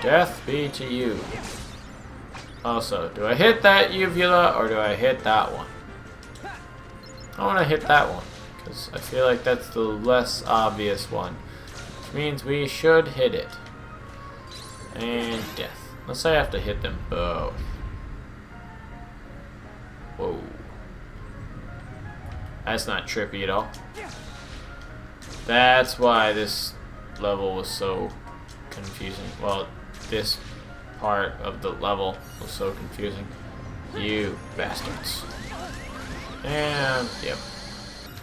Death be to you. Also, do I hit that uvula or do I hit that one? I want to hit that one because I feel like that's the less obvious one, which means we should hit it. And death. Let's say I have to hit them both. Whoa. That's not trippy at all. That's why this level was so confusing. Well, this part of the level was so confusing. You bastards. And, yep.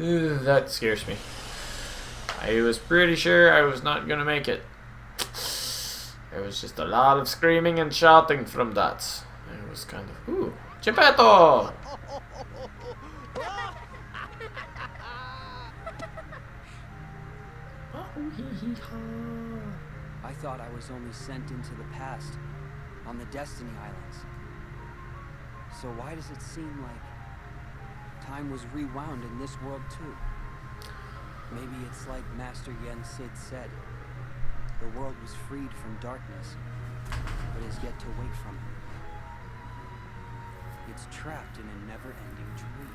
That scares me. I was pretty sure I was not gonna make it. There was just a lot of screaming and shouting from that. It was kind of, ooh, Geppetto! I thought I was only sent into the past, on the Destiny Islands. So why does it seem like time was rewound in this world too? Maybe it's like Master Yen Sid said. The world was freed from darkness, but is yet to wake from it. It's trapped in a never-ending dream.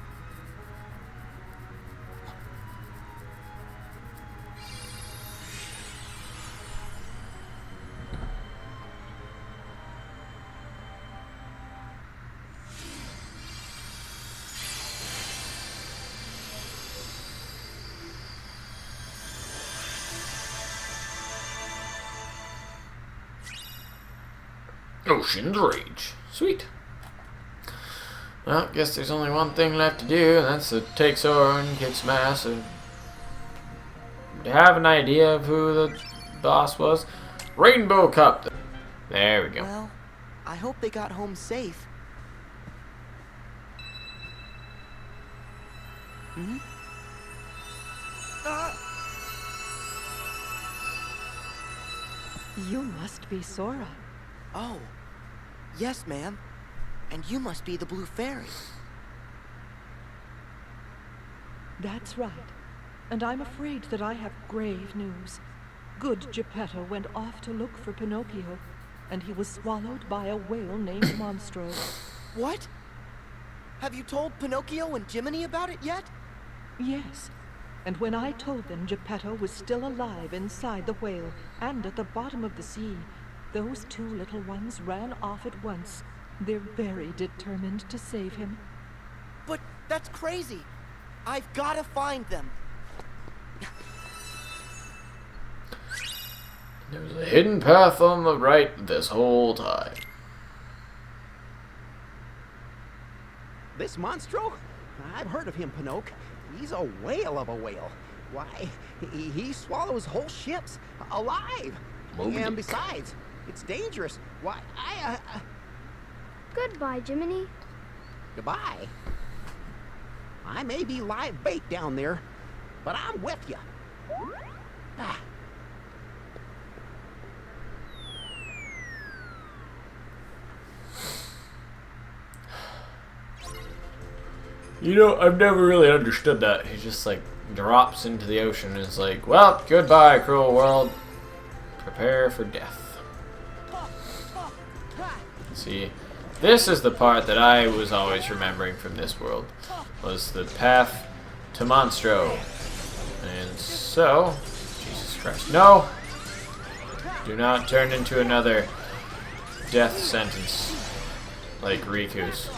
Ocean's Rage. Sweet. Well, guess there's only one thing left to do, and that's to take Sora and kick some ass. And do you have an idea of who the boss was? Rainbow Cup. There we go. Well, I hope they got home safe. Hmm? You must be Sora. Oh. Yes, ma'am. And you must be the Blue Fairy. That's right. And I'm afraid that I have grave news. Good Geppetto went off to look for Pinocchio, and he was swallowed by a whale named Monstro. What? Have you told Pinocchio and Jiminy about it yet? Yes. And when I told them Geppetto was still alive inside the whale and at the bottom of the sea, those two little ones ran off at once. They're very determined to save him. But that's crazy. I've got to find them. There's a hidden path on the right this whole time. This Monstro? I've heard of him, Pinocchio. He's a whale of a whale. Why, he swallows whole ships alive. Moby And Dick. besides, it's dangerous. Why, Goodbye, Jiminy. Goodbye. I may be live bait down there, but I'm with you. Ah. You know, I've never really understood that. He just like drops into the ocean and is like, well, goodbye, cruel world. Prepare for death. See, this is the part that I was always remembering from this world, was the path to Monstro. And so, Jesus Christ, no! Do not turn into another death sentence like Riku's.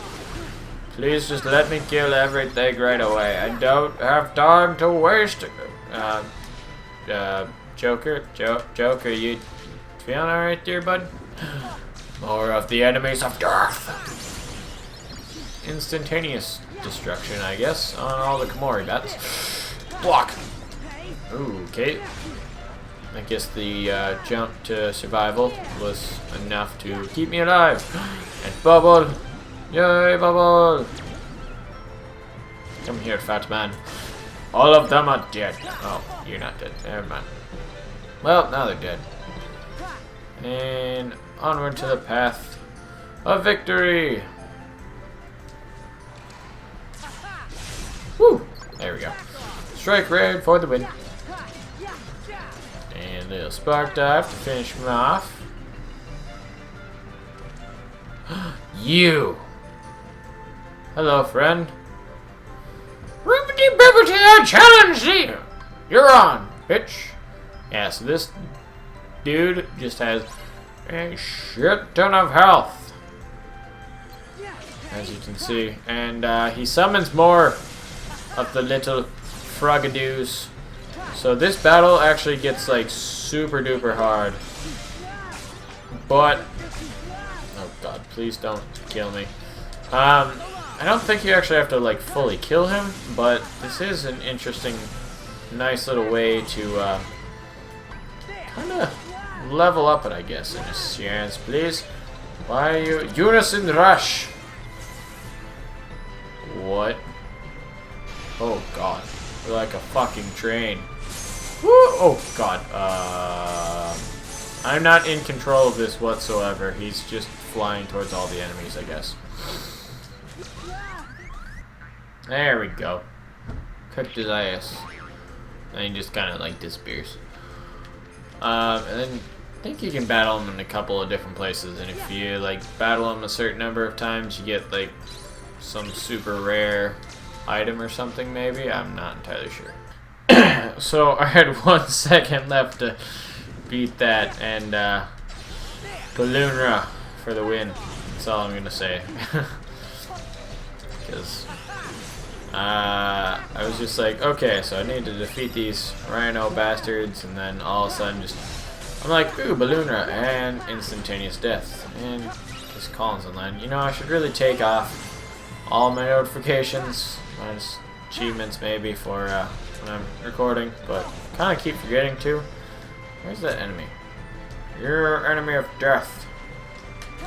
Please just let me kill everything right away. I don't have time to waste. Joker, you feeling alright there, bud? More of the enemies of death. Instantaneous destruction, I guess, on all the Komori bats. Block. Ooh, okay. I guess the jump to survival was enough to keep me alive. And Bubble. Yay, Bubble. Come here, fat man. All of them are dead. Oh, you're not dead. Never mind. Well, now they're dead. And onward to the path of victory. Woo! There we go. Strike raid for the win. And a little spark dive to finish him off. You! Hello, friend. Ribbity bibbity, I challenge thee! You're on, bitch. Yeah, so this dude just has a shit ton of health, as you can see. And he summons more of the little frogadoos. So this battle actually gets like super duper hard. But, oh god, please don't kill me. I don't think you actually have to like fully kill him, but this is an interesting, nice little way to kind of level up it, I guess. In a sense, please. Why are you Unison Rush? What? Oh god, we're like a fucking train. Woo! Oh god. I'm not in control of this whatsoever. He's just flying towards all the enemies, I guess. There we go. Cooked his ass. And he just kind of like disappears. And then I think you can battle him in a couple of different places. And if you like battle him a certain number of times, you get like some super rare item or something maybe. I'm not entirely sure. So I had 1 second left to beat that, and Balloonra for the win. That's all I'm gonna say. Because I was just like, okay, so I need to defeat these rhino bastards, and then all of a sudden just I'm like, ooh, Balloonra, and instantaneous death. And just Collins online. You know, I should really take off all my notifications, minus achievements maybe for when I'm recording, but kind of keep forgetting to. Where's that enemy? You're enemy of death.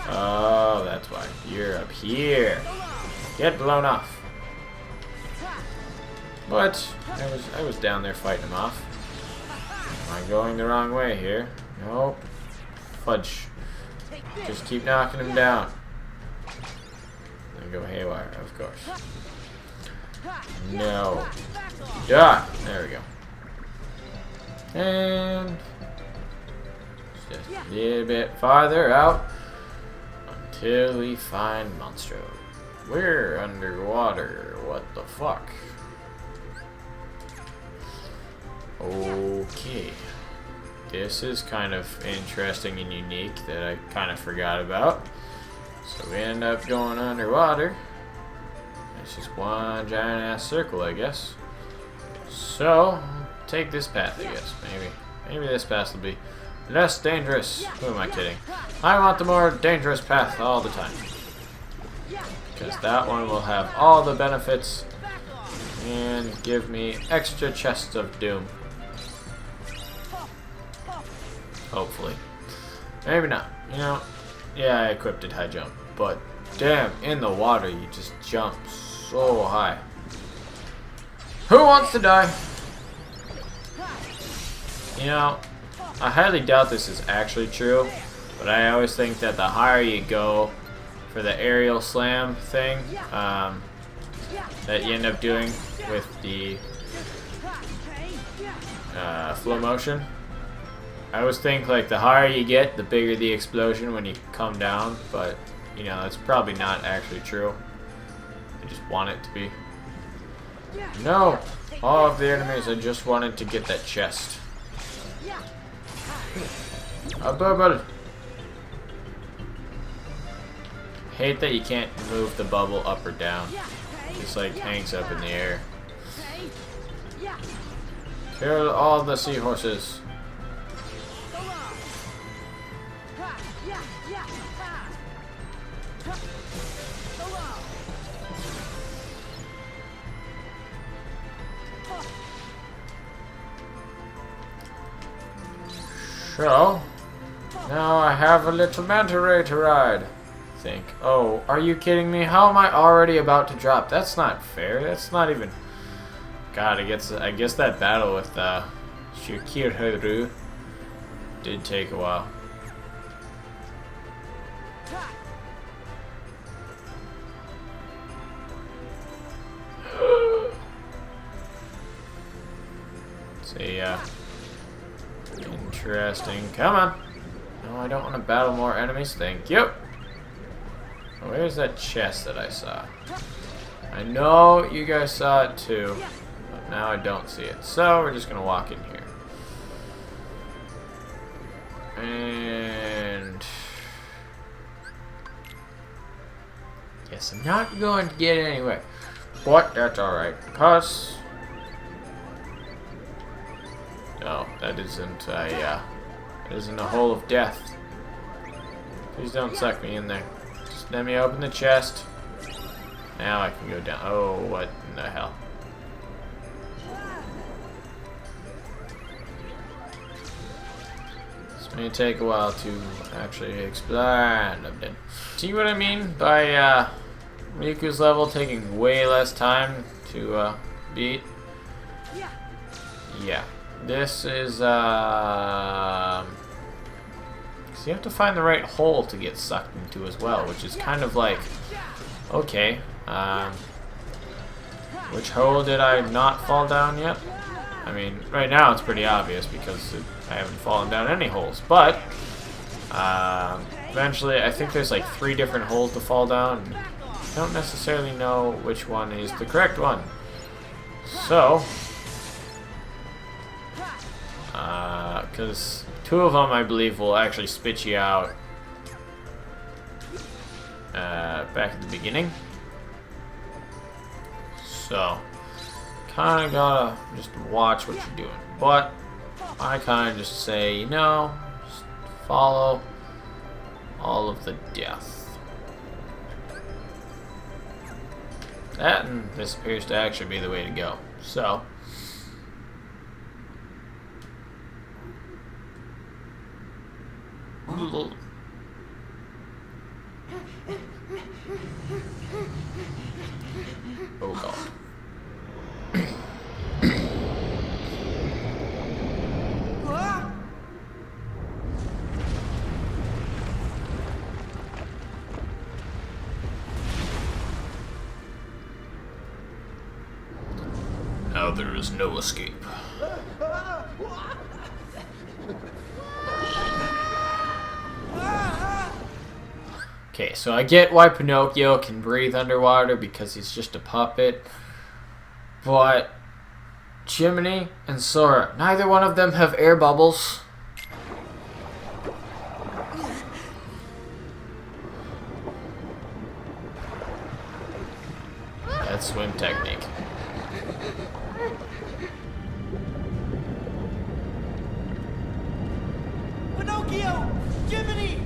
Oh, that's why. You're up here. Get blown off. But I was down there fighting him off. Am I going the wrong way here? Nope. Fudge. Just keep knocking him down. Then go haywire, of course. No. Yeah, there we go. And just a little bit farther out until we find Monstro. We're underwater. What the fuck? Okay. This is kind of interesting and unique that I kind of forgot about. So we end up going underwater. It's just one giant ass circle, I guess. So, take this path, I guess. Maybe this path will be less dangerous. Who am I kidding? I want the more dangerous path all the time. Because that one will have all the benefits and give me extra chests of doom. Hopefully. Maybe not. You know, yeah, I equipped it high jump. But, damn, in the water you just jump so high. Who wants to die? You know, I highly doubt this is actually true, but I always think that the higher you go for the aerial slam thing that you end up doing with the flow motion, I always think like the higher you get, the bigger the explosion when you come down, but you know, that's probably not actually true. I just want it to be. No! All of the enemies, I just wanted to get that chest. A bubble! Hate that you can't move the bubble up or down. It just like hangs up in the air. Kill all the seahorses. So, now I have a little manta ray to ride. Think. Oh, are you kidding me? How am I already about to drop? That's not fair. That's not even. God, I guess that battle with Shikirharu did take a while. See, interesting. Come on. No, I don't want to battle more enemies. Thank you. Where's that chest that I saw? I know you guys saw it too, but now I don't see it. So we're just gonna walk in here. And yes, I'm not going to get it anyway, but that's alright, because no, that isn't a it isn't a hole of death. Please don't suck me in there. Just let me open the chest. Now I can go down. Oh, what in the hell? This may take a while to actually explore. I'm dead. See what I mean by Riku's level taking way less time to beat? Yeah. This is so you have to find the right hole to get sucked into as well, which is kind of like, okay, which hole did I not fall down yet? I mean, right now it's pretty obvious because I haven't fallen down any holes, but eventually I think there's like 3 different holes to fall down, and I don't necessarily know which one is the correct one. So, because 2 of them I believe will actually spit you out back at the beginning. So, kind of gotta just watch what you're doing. But I kind of just say, you know, just follow all of the death. That and this appears to actually be the way to go. So, oh god. Now there is no escape. Okay, so I get why Pinocchio can breathe underwater because he's just a puppet, but Jiminy and Sora, neither one of them have air bubbles. That's swim technique. Pinocchio! Jiminy!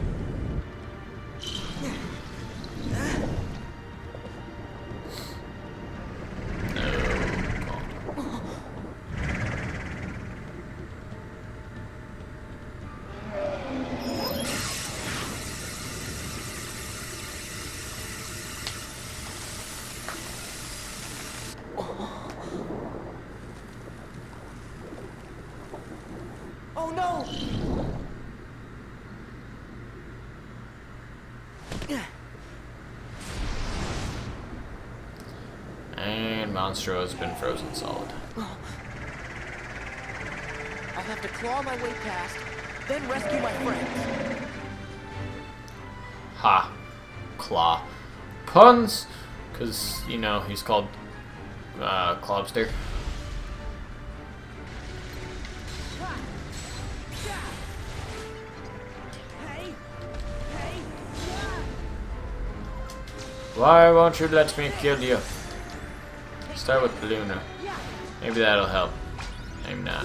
Oh no! And Monstro has been frozen solid. I'll have to claw my way past, then rescue my friends. Ha. Claw. Puns! Because, you know, he's called Clobster. Why won't you let me kill you? Start with Luna. Maybe that'll help. Maybe not.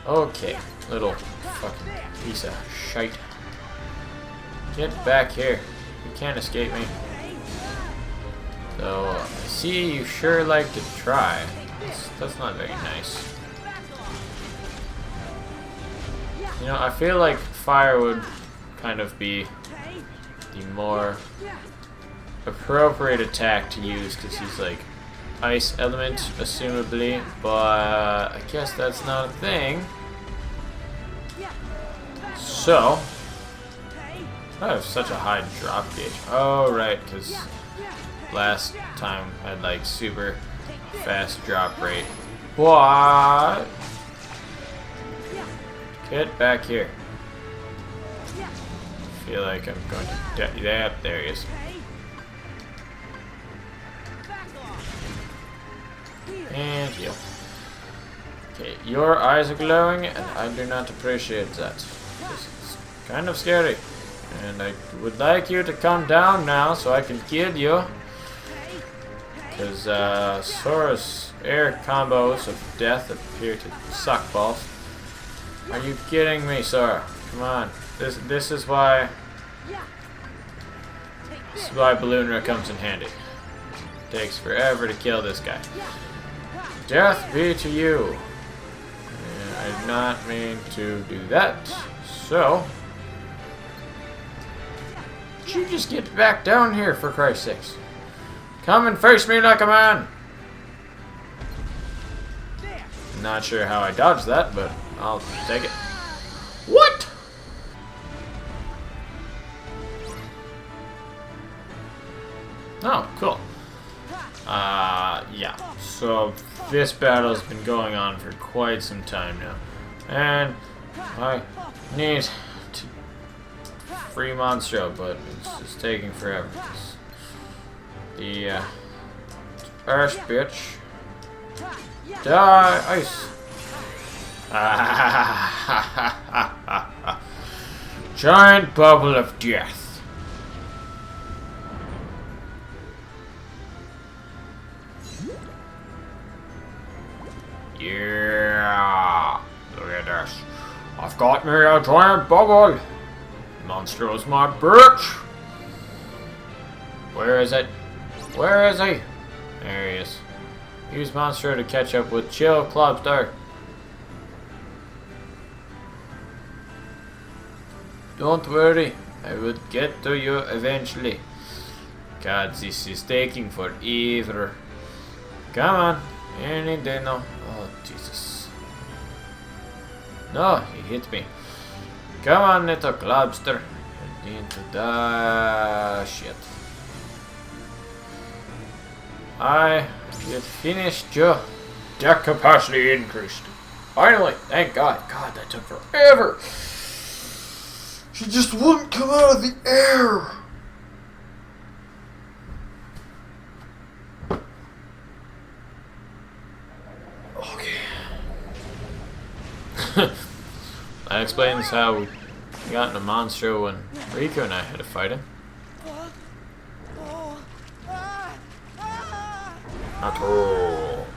Okay, little fucking piece of shite. Get back here. You can't escape me. So, I see you sure like to try. That's not very nice. You know, I feel like fire would kind of be the more appropriate attack to use because he's like ice element, assumably, but I guess that's not a thing. So, I have such a high drop gauge. Oh, right, because last time I had like super fast drop rate. What? Get back here. I feel like I'm going to there he is. And heal. Okay, your eyes are glowing, and I do not appreciate that. This is kind of scary. And I would like you to come down now so I can kill you. Because Sora's air combos of death appear to suck balls. Are you kidding me, Sora? Come on. This is why Balloonra comes in handy. Takes forever to kill this guy. Death be to you. I did not mean to do that. So, you just get back down here, for Christ's sakes. Come and face me like a man. Not sure how I dodged that, but I'll take it. What? Oh, cool. Yeah. So this battle's been going on for quite some time now, and I need to free Monstro, but it's just taking forever. The Earth bitch. Die, ice. Giant bubble of death. Yeah. Look at this. I've got me a giant bubble. Monstro's my bitch. Where is it? Where is he? There he is. Use Monstro to catch up with Chill Clubstar. Don't worry, I will get to you eventually. God, this is taking forever. Come on, any day now. Oh, Jesus. No, he hit me. Come on, little Clubster. You need to die. Shit. I have finished your deck capacity increased. Finally, thank God. God, that took forever. She just wouldn't come out of the air. Okay. That explains how we got into Monstro when Riku and I had to fight him. Not all.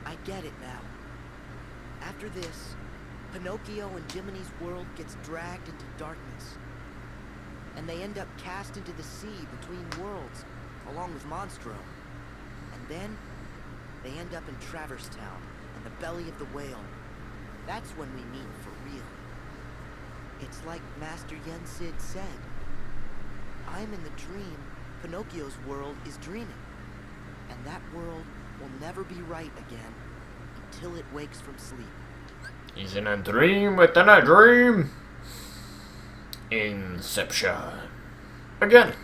I get it now. After this, Pinocchio and Jiminy's world gets dragged into darkness. And they end up cast into the sea between worlds, along with Monstro. And then, they end up in Traverse Town, and the belly of the whale. That's when we meet for real. It's like Master Yensid said. I'm in the dream, Pinocchio's world is dreaming. And that world will never be right again until it wakes from sleep. He's in a dream within a dream. Inception. Again.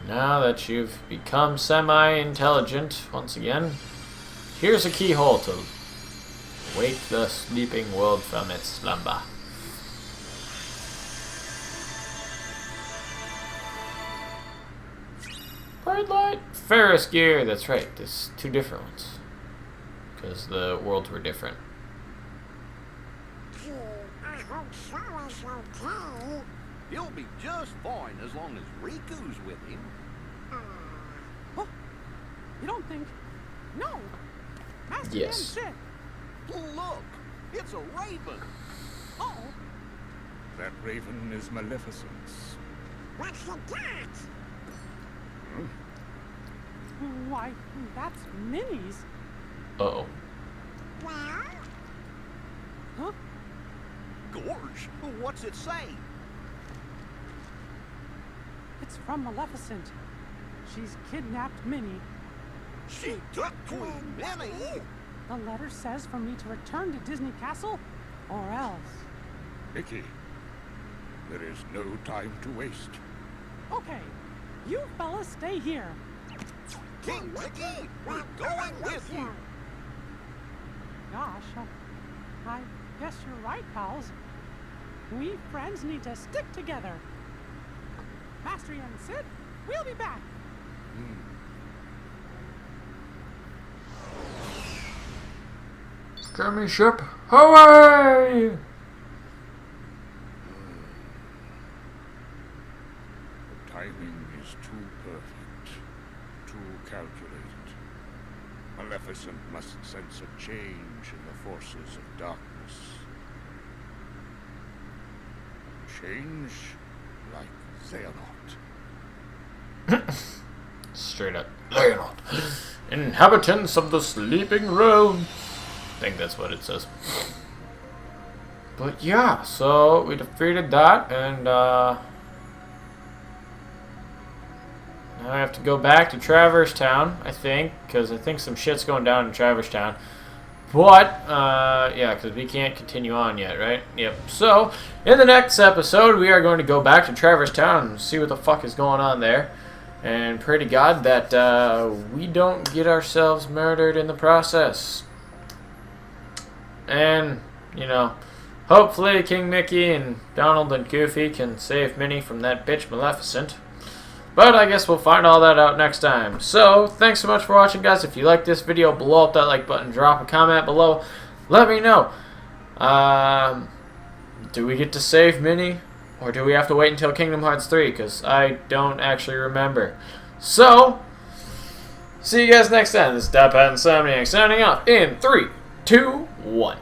Now that you've become semi-intelligent once again, here's a keyhole to wake the sleeping world from its slumber. Bright light, Ferris gear. That's right. There's two different ones because the worlds were different. I hope Solace okay. He'll be just fine as long as Riku's with him. Oh, You don't think? No. Master Yes. said. Look, it's a raven. Oh, That raven is Maleficent's. what's he got? why, that's Minnie's. Uh-oh. Well, Huh? Gorge, what's it say? It's from Maleficent. She's kidnapped Minnie. She took Queen Minnie. The letter says for me to return to Disney Castle, or else. Mickey, there is no time to waste. Okay, you fellas stay here. King Mickey, we're going with you. Gosh, I guess you're right, pals. We friends need to stick together. Master and Sid, we'll be back. Skirmish ship, away! The timing is too perfect, too calculated. Maleficent must sense a change in the forces of darkness. Change like Xehanort. Straight up. Leonard. Inhabitants of the sleeping realm. I think that's what it says. But yeah, so we defeated that, and now I have to go back to Traverse Town, I think, because I think some shit's going down in Traverse Town. But, yeah, because we can't continue on yet, right? Yep. So, in the next episode, we are going to go back to Traverse Town and see what the fuck is going on there. And pray to God that we don't get ourselves murdered in the process. And, you know, hopefully King Mickey and Donald and Goofy can save Minnie from that bitch Maleficent. But I guess we'll find all that out next time. So, thanks so much for watching, guys. If you like this video, blow up that like button, drop a comment below. Let me know. Do we get to save Minnie? Or do we have to wait until Kingdom Hearts 3? Because I don't actually remember. So, see you guys next time. This is Pat Insomniac signing off in 3, 2, 1.